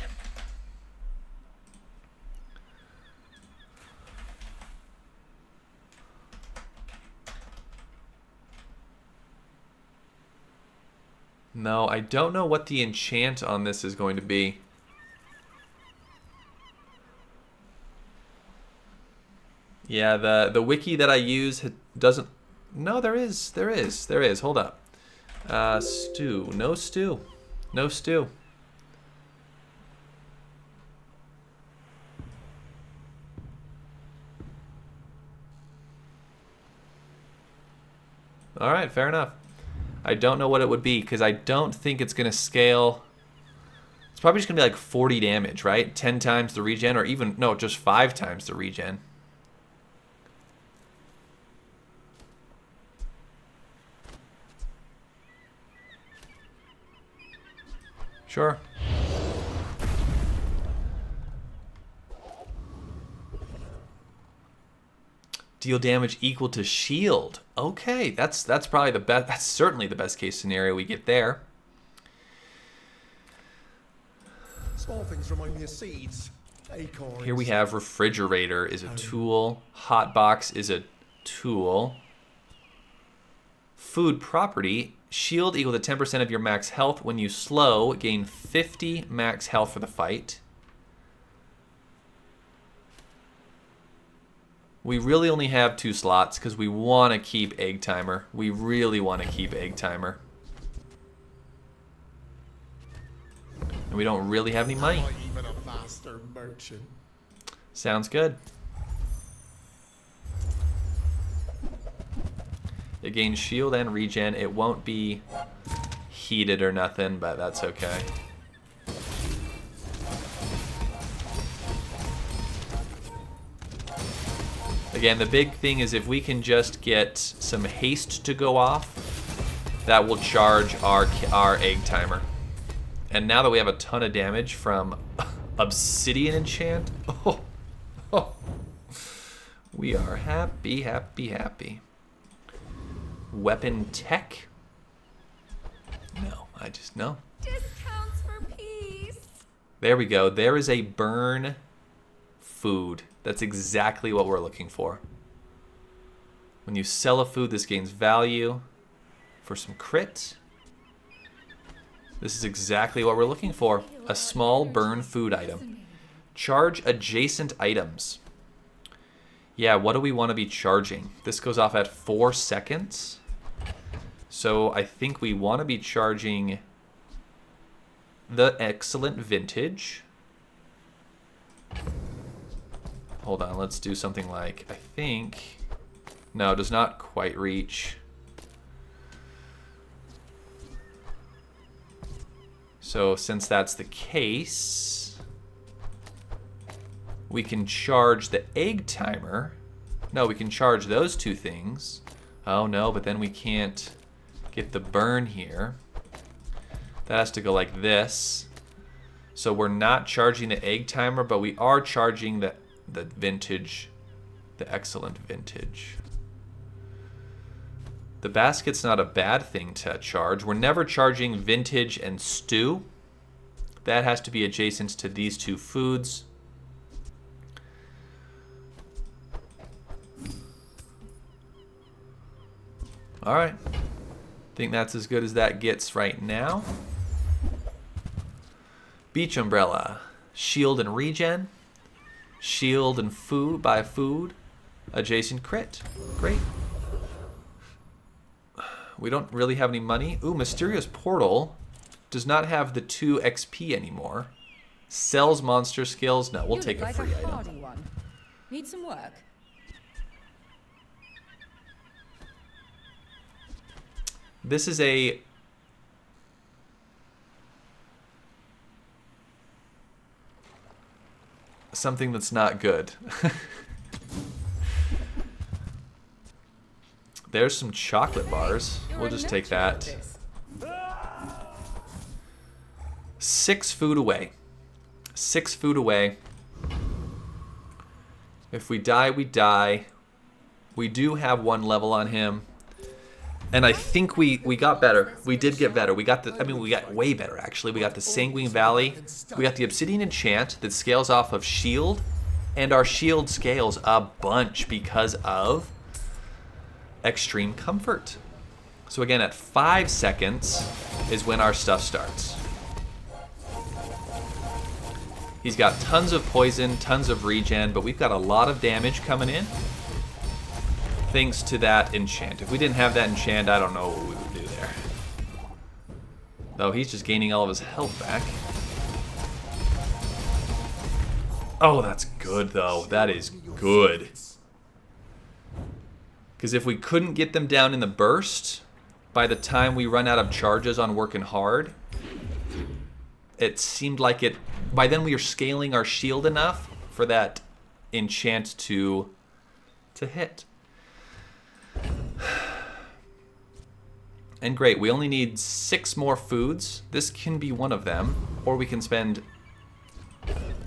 No, I don't know what the enchant on this is going to be. Yeah, the wiki that I use doesn't... No, there is. Hold up. Stew. No stew. No stew. All right, fair enough. I don't know what it would be because I don't think it's going to scale. It's probably just going to be like 40 damage, right? 10 times the regen, or even, no, just 5 times the regen. Sure. Deal damage equal to shield. Okay, that's probably the best. That's certainly the best case scenario we get there. Small things remind me of seeds. Acorns. Here we have refrigerator is a tool. Hot box is a tool. Food property. Shield equal to 10% of your max health. When you slow, gain 50 max health for the fight. We really only have 2 slots because we want to keep egg timer. We really want to keep egg timer. And we don't really have any money. Am I even a master merchant? Sounds good. It gains shield and regen. It won't be heated or nothing, but that's okay. Again, the big thing is if we can just get some haste to go off, that will charge our egg timer. And now that we have a ton of damage from obsidian enchant, we are happy, happy, happy. Weapon tech? No, I just no. Discounts for peace. There we go. There is a burn food. That's exactly what we're looking for. When you sell a food, this gains value for some crit. This is exactly what we're looking for. A small burn food item. Charge adjacent items. Yeah, what do we want to be charging? This goes off at 4 seconds. So I think we want to be charging the excellent vintage. Hold on, let's do something like, I think... No, it does not quite reach. So since that's the case, we can charge the egg timer. No, we can charge those 2 things. Oh no, but then we can't get the burn here. That has to go like this. So we're not charging the egg timer, but we are charging the vintage, the excellent vintage. The basket's not a bad thing to charge. We're never charging vintage and stew. That has to be adjacent to these 2 foods. All right. Think that's as good as that gets right now. Beach umbrella, shield and regen. Shield and food by food. Adjacent crit. Great. We don't really have any money. Ooh, Mysterious Portal does not have the 2 XP anymore. Sells monster skills. No, we'll take a free item. One. Need some work. This is a... something that's not good. There's some chocolate bars. We'll just take that. 6 food away. 6 food away. If we die, we die. We do have 1 level on him. And I think we got better. We did get better. We got we got way better actually. We got the Sanguine Valley. We got the Obsidian Enchant that scales off of shield. And our shield scales a bunch because of Extreme Comfort. So again, at 5 seconds is when our stuff starts. He's got tons of poison, tons of regen, but we've got a lot of damage coming in. Thanks to that enchant. If we didn't have that enchant, I don't know what we would do there. Though he's just gaining all of his health back. Oh, that's good though. That is good. Because if we couldn't get them down in the burst, by the time we run out of charges on working hard, it seemed like it... By then we were scaling our shield enough for that enchant to hit. And great, we only need 6 more foods. This can be one of them, or we can spend...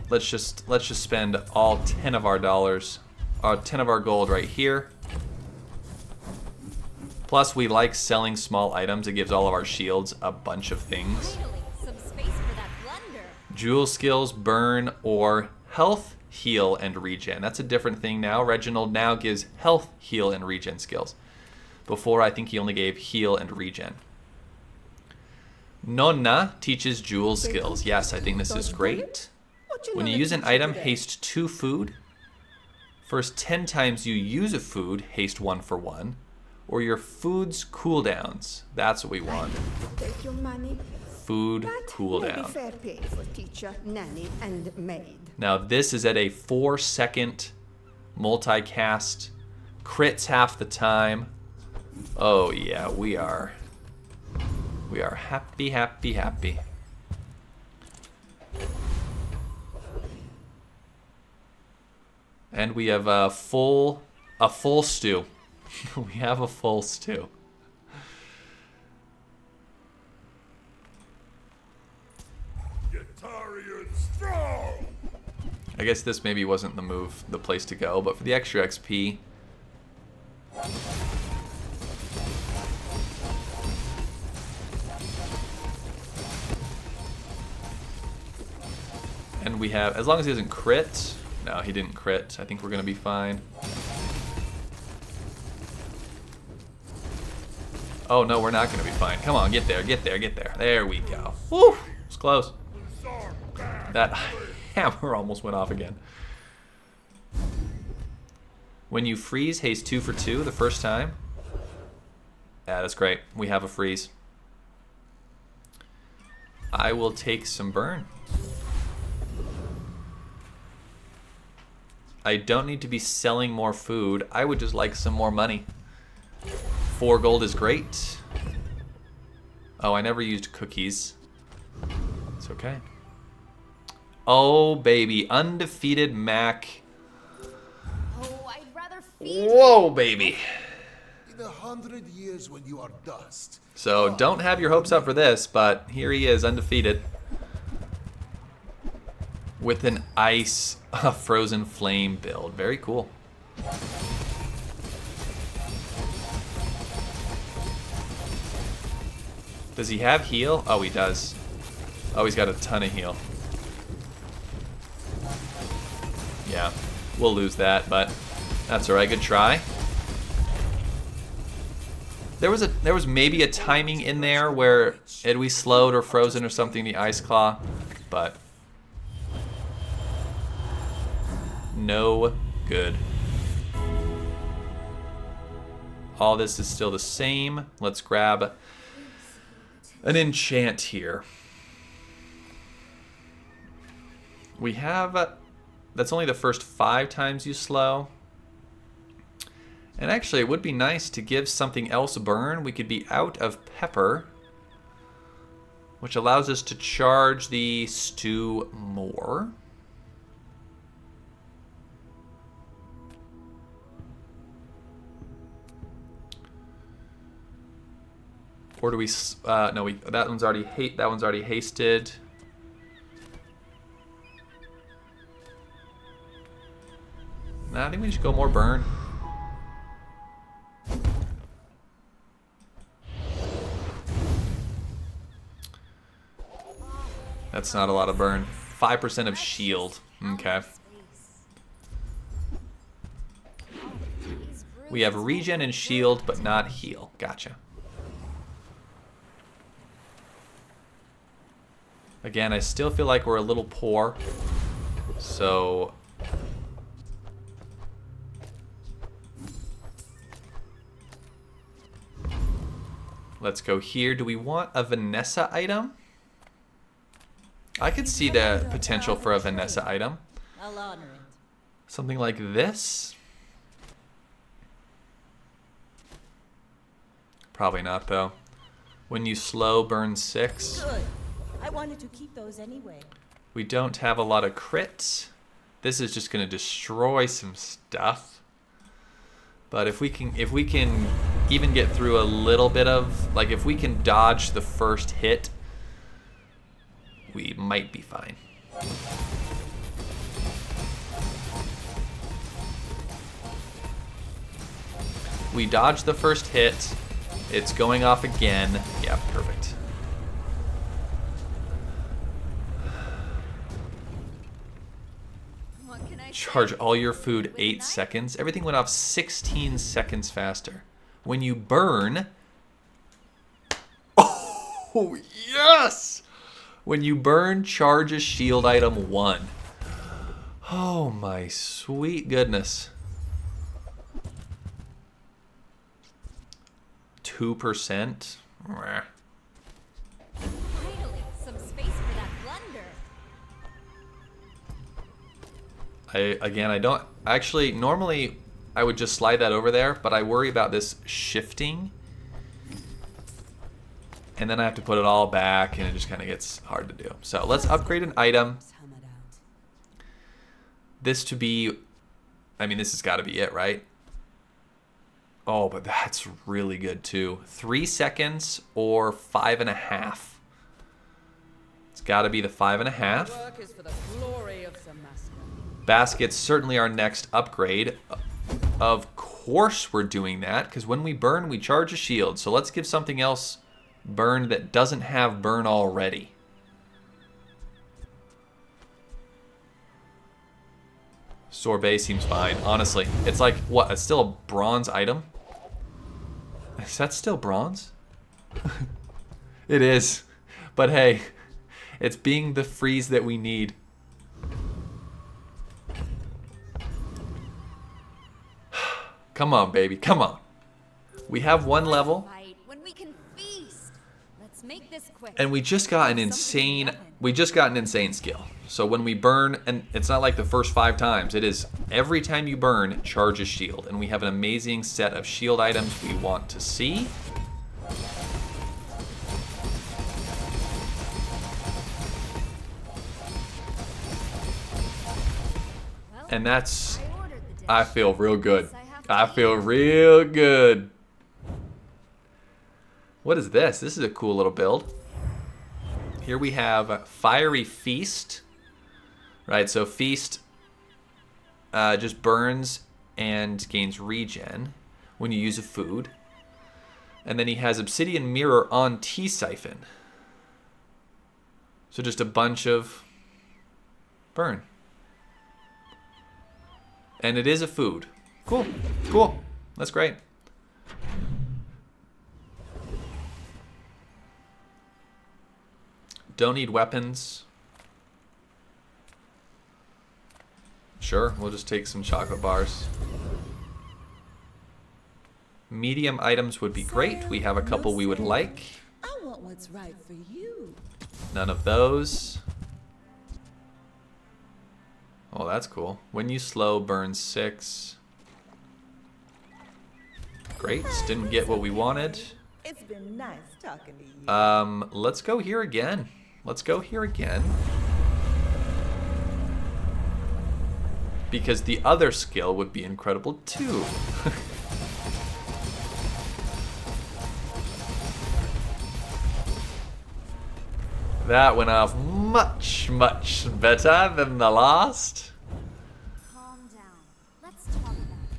Let's just spend all 10 of our dollars, 10 of our gold right here. Plus, we like selling small items. It gives all of our shields a bunch of things. Some space for that blunder. Jules skills, burn, or health, heal, and regen. That's a different thing now. Reginald now gives health, heal, and regen skills. Before, I think he only gave heal and regen. Nonna teaches Jules skills. Yes, I think this is great. When you use an item, haste 2 food. First 10 times you use a food, haste 1 for 1. Or your food's cooldowns. That's what we want. Take your money. Food cooldown. Fair pay for teacher, nanny, and maid. Now this is at a 4-second multicast. Crits half the time. Oh yeah, we are happy, happy, happy. And we have a full stew. We have a full stew. Yetarian strong! I guess this maybe wasn't the place to go, but for the extra XP. And we have, as long as he doesn't crit. No, he didn't crit. I think we're gonna be fine. Oh no, we're not gonna be fine. Come on, get there, get there, get there. There we go. Woo! It's close. That hammer almost went off again. When you freeze, haste 2 for 2 the first time. Yeah, that's great. We have a freeze. I will take some burn. I don't need to be selling more food. I would just like some more money. 4 gold is great. Oh, I never used cookies. It's okay. Oh, baby. Undefeated Mac. Oh, I'd rather feed. Whoa, baby. In 100 years when you are dust. So don't have your hopes up for this, but here he is, undefeated. With an ice frozen flame build. Very cool. Does he have heal? Oh, he does. Oh, he's got a ton of heal. Yeah, we'll lose that, but that's alright. Good try. There was maybe a timing in there where had we slowed or frozen or something the ice claw, but no good. All this is still the same. Let's grab an enchant here. We have, that's only the first 5 times you slow. And actually it would be nice to give something else a burn. We could be out of pepper, which allows us to charge the stew more. Or do we? No, that one's already hasted. Nah, I think we should go more burn. That's not a lot of burn. 5% of shield. Okay. We have regen and shield, but not heal. Gotcha. Again, I still feel like we're a little poor, so let's go here. Do we want a Vanessa item? I could see the potential for a Vanessa item. I'll honor it. Something like this. Probably not, though. When you slow, burn 6. Good. I wanted to keep those anyway. We don't have a lot of crits. This is just going to destroy some stuff. But if we can even get through a little bit of, like, if we can dodge the first hit, we might be fine. We dodge the first hit. It's going off again. Yeah, perfect. Charge all your food 8 seconds. Everything went off 16 seconds faster. When you burn... Oh, yes! When you burn, charge a shield item 1. Oh, my sweet goodness. 2%? Finally, some space for that blunder. I don't... Actually, normally I would just slide that over there, but I worry about this shifting. And then I have to put it all back, and it just kind of gets hard to do. So let's upgrade an item. This to be... I mean, this has got to be it, right? Oh, but that's really good, too. 3 seconds or 5.5. It's got to be the 5.5. Baskets certainly our next upgrade. Of course we're doing that, because when we burn, we charge a shield. So let's give something else burn that doesn't have burn already. Sorbet seems fine, honestly. It's like, what, it's still a bronze item? Is that still bronze? It is. But hey, it's being the freeze that we need. Come on, baby, come on. We have 1 level. When we can feast. Let's make this quick. And we just got an insane skill. So when we burn, and it's not like the first 5 times, it is every time you burn, charge a shield. And we have an amazing set of shield items we want to see. And that's, I feel real good. I feel real good. What is this? This is a cool little build. Here we have Fiery Feast. Right, so Feast just burns and gains regen when you use a food. And then he has Obsidian Mirror on T-Siphon. So just a bunch of burn. And it is a food. Cool, cool. That's great. Don't need weapons. Sure, we'll just take some chocolate bars. Medium items would be great. We have a couple we would like. I want what's right for you. None of those. Oh, that's cool. When you slow, burn 6. Great, didn't get what we wanted. It's been nice talking to you. Let's go here again. Let's go here again. Because the other skill would be incredible too. That went off much, much better than the last. Calm down. Let's talk about it.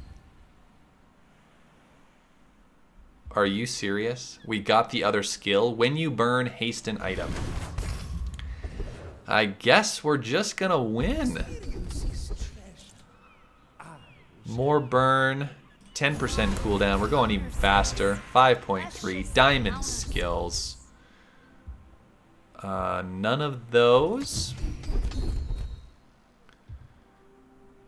Are you serious? We got the other skill. When you burn, haste an item. I guess we're just gonna win. More burn, 10% cooldown. We're going even faster. 5.3 diamond skills. None of those.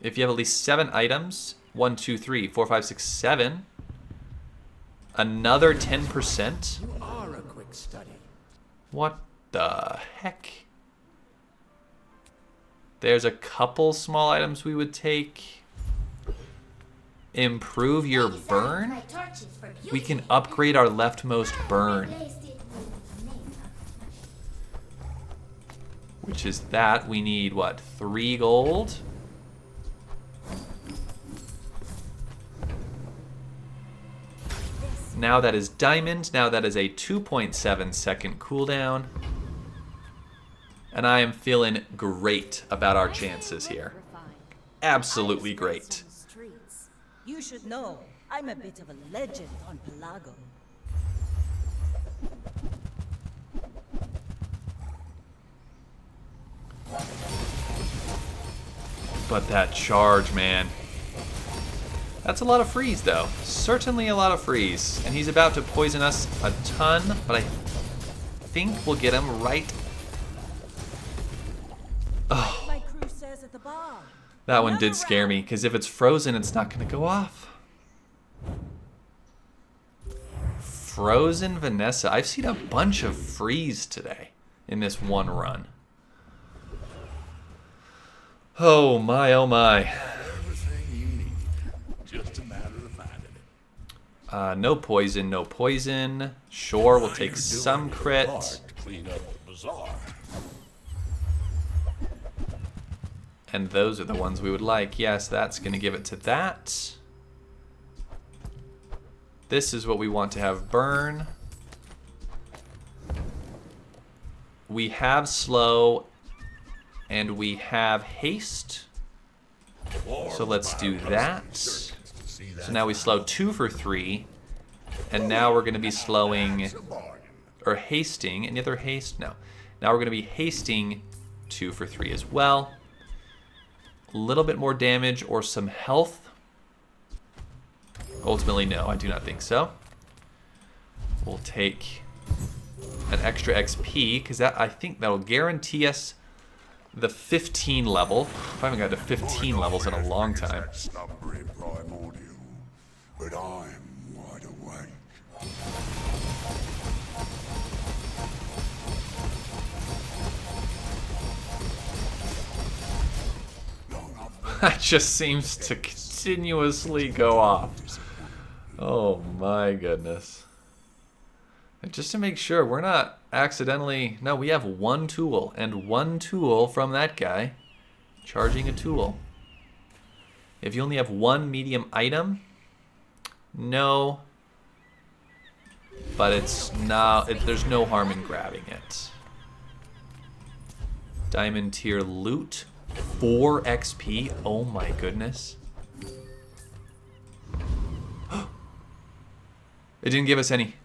If you have at least 7 items, 1, 2, 3, 4, 5, 6, 7. Another 10%. You are a quick study. What the heck? There's a couple small items we would take. Improve your burn? We can upgrade our leftmost burn. Which is that. We need, what, 3 gold? Now that is diamond. Now that is a 2.7 second cooldown. And I am feeling great about our chances here. Absolutely great. You should know, I'm a bit of a legend on Pelago. But that charge, man. That's a lot of freeze, though. Certainly a lot of freeze. And he's about to poison us a ton, but I think we'll get him right. Oh. My crew says at the bar. That one did scare me, because if it's frozen, it's not going to go off. Frozen Vanessa. I've seen a bunch of freeze today in this one run. Oh my, oh my. Everything you need. Just a matter of finding it. No poison, no poison. Sure, we'll take some crit. Hard to clean up the bazaar. And those are the ones we would like. Yes, that's going to give it to that. This is what we want to have burn. We have slow and we have haste. So let's do that. So now we slow 2 for 3. And now we're going to be slowing or hasting. Any other haste? No. Now we're going to be hasting 2 for 3 as well. A little bit more damage or some health. Ultimately, no, I do not think so. We'll take an extra XP, because I think that'll guarantee us the 15 level. I haven't got to 15 levels in a long time. But I'm wide awake. That just seems to continuously go off. Oh my goodness. And just to make sure we're not accidentally... No, we have one tool, and one tool from that guy. Charging a tool. If you only have one medium item, no. But it's not... there's no harm in grabbing it. Diamond tier loot. 4 XP. Oh my goodness. It didn't give us any.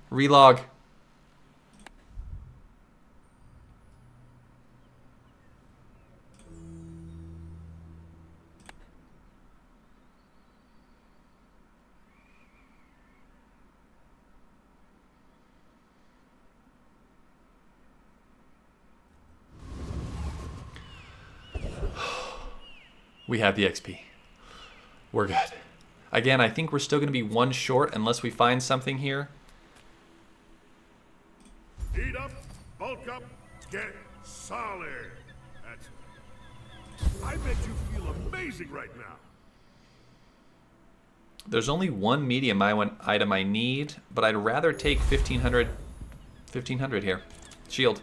Relog. We have the XP. We're good. Again, I think we're still going to be 1 short unless we find something here. Eat up, bulk up, get solid. That's it. I bet you feel amazing right now. There's only one medium item I need, but I'd rather take 1500 here. Shield.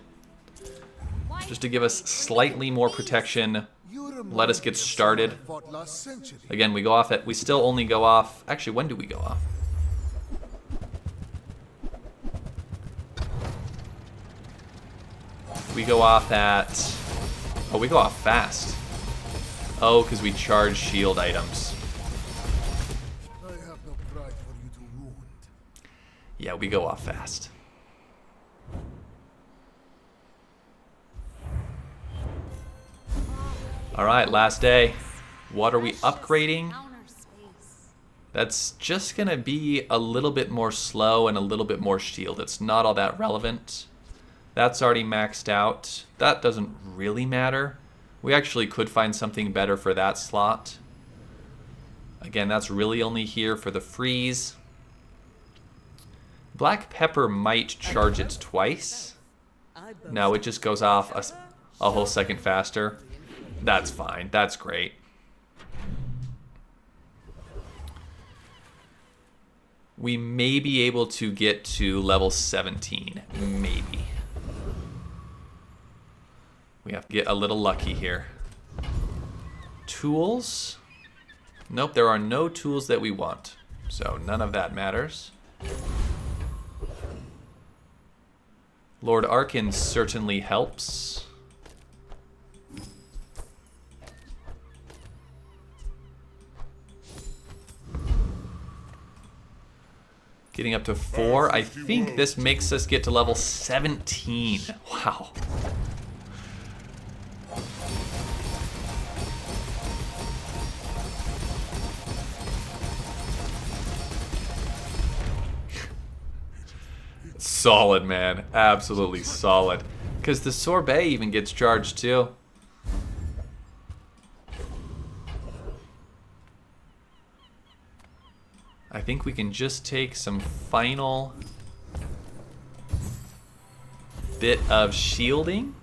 Just to give us slightly more protection. Let us get started. Again, we go off at... We still only go off... Actually, when do we go off? We go off at... Oh, we go off fast. Oh, because we charge shield items. I have no pride for you to wound. Yeah, we go off fast. Alright, last day. What are we upgrading? That's just going to be a little bit more slow and a little bit more shield. It's not all that relevant. That's already maxed out. That doesn't really matter. We actually could find something better for that slot. Again, that's really only here for the freeze. Black pepper might charge it twice. No, it just goes off a whole second faster. That's fine. That's great. We may be able to get to level 17. Maybe. We have to get a little lucky here. Tools? Nope, there are no tools that we want. So none of that matters. Lord Arkin certainly helps. Getting up to 4. I think this makes us get to level 17. Wow. solid, man. Absolutely solid. Because the sorbet even gets charged too. I think we can just take some final bit of shielding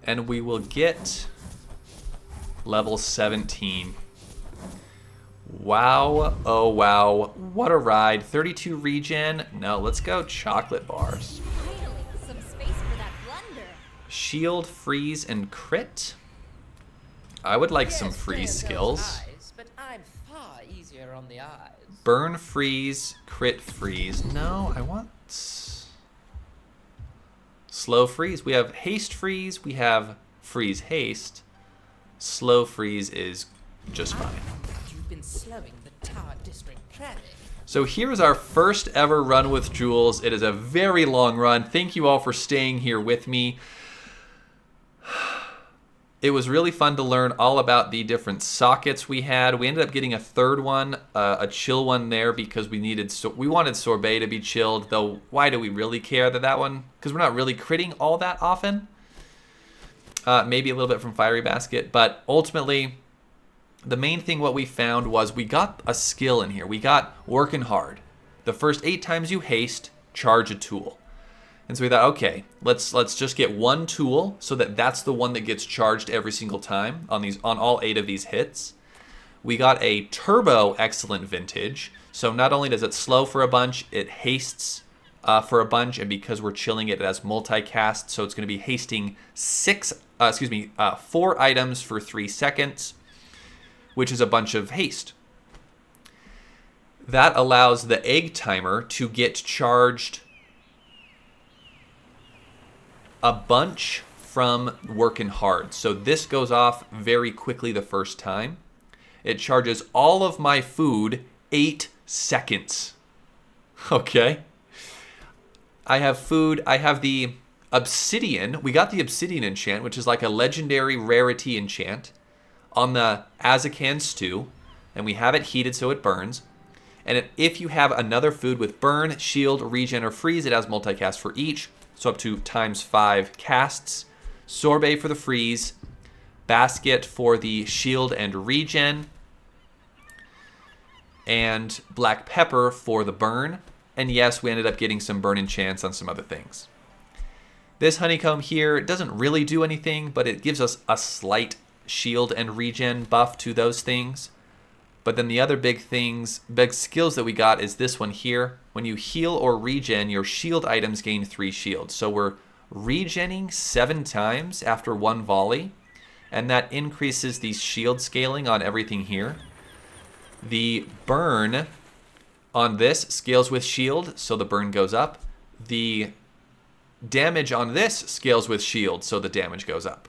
and we will get level 17. Wow, oh wow, what a ride. 32 regen. No, let's go chocolate bars. Finally, some space for that blunder. Shield, freeze, and crit. I would like some freeze skills. Eyes, but I'm far easier on the eyes. Burn, freeze, crit, freeze. No, I want slow freeze. We have haste freeze. We have freeze haste. Slow freeze is just fine. You've been slowing the Tower District traffic. So here's our first ever run with Jules. It is a very long run. Thank you all for staying here with me. It was really fun to learn all about the different sockets we had. We ended up getting a third one, a chill one there because we wanted sorbet to be chilled. Though why do we really care that one? Because we're not really critting all that often. Maybe a little bit from Fiery Basket, but ultimately, the main thing what we found was we got a skill in here. We got working hard. The first 8 times you haste, charge a tool. And so we thought, okay, let's just get one tool so that's the one that gets charged every single time on all 8 of these hits. We got a turbo excellent vintage. So not only does it slow for a bunch, it hastes for a bunch, and because we're chilling it, it has multicast, so it's going to be hasting 4 items for 3 seconds, which is a bunch of haste. That allows the egg timer to get charged a bunch from working hard. So this goes off very quickly the first time. It charges all of my food 8 seconds. Okay. I have food. I have the obsidian. We got the obsidian enchant, which is like a legendary rarity enchant on the Azakan stew. And we have it heated so it burns. And if you have another food with burn, shield, regen, or freeze, it has multicast for each. So up to ×5 casts. Sorbet for the freeze. Basket for the shield and regen. And black pepper for the burn. And yes, we ended up getting some burn enchants on some other things. This honeycomb here doesn't really do anything, but it gives us a slight shield and regen buff to those things. But then the other big skills that we got is this one here. When you heal or regen, your shield items gain 3 shields. So we're regenning 7 times after 1 volley, and that increases the shield scaling on everything here. The burn on this scales with shield, so the burn goes up. The damage on this scales with shield, so the damage goes up.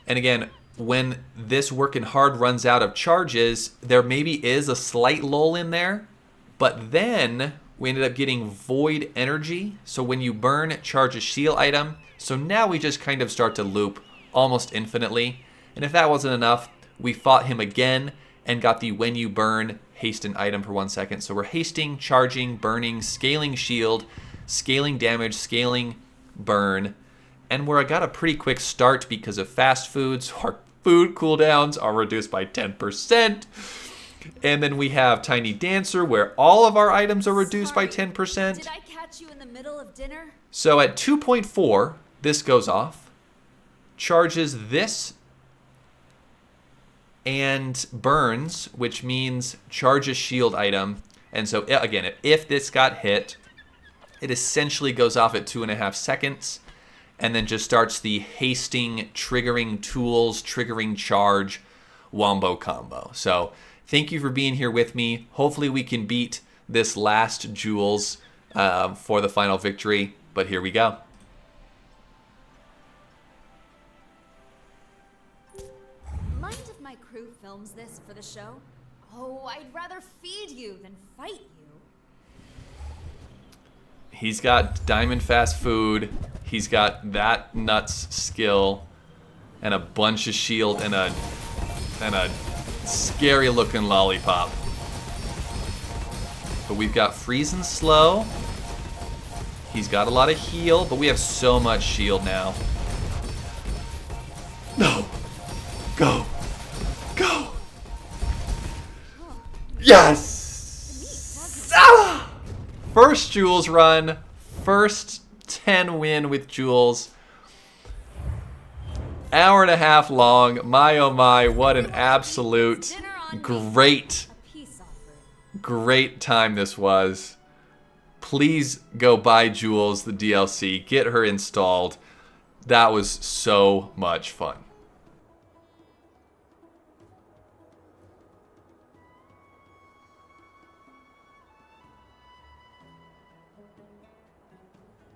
And again, when this working hard runs out of charges, there maybe is a slight lull in there, but then we ended up getting void energy. So when you burn, charge a shield item. So now we just kind of start to loop almost infinitely. And if that wasn't enough, we fought him again and got the when you burn, haste an item for 1 second. So we're hasting, charging, burning, scaling shield, scaling damage, scaling burn. And I got a pretty quick start because of fast food, so our food cooldowns are reduced by 10%. And then we have Tiny Dancer, where all of our items are reduced by 10%. Did I catch you in the middle of dinner? So at 2.4, this goes off, charges this, and burns, which means charges shield item. And so again, if this got hit, it essentially goes off at 2.5 seconds. And then just starts the hasting, triggering tools, triggering charge, wombo combo. So thank you for being here with me. Hopefully we can beat this last Jules for the final victory. But here we go. Mind if my crew films this for the show? Oh, I'd rather feed you than fight you. He's got diamond fast food. He's got that nuts skill and a bunch of shield and a scary looking lollipop. But we've got freeze and slow. He's got a lot of heal, but we have so much shield now. No. Go. Go. Yes! Ah! First Jules run. First 10 win with Jules. Hour and a half long. My oh my, what an absolute great time this was. Please go buy Jules the DLC. Get her installed. That was so much fun.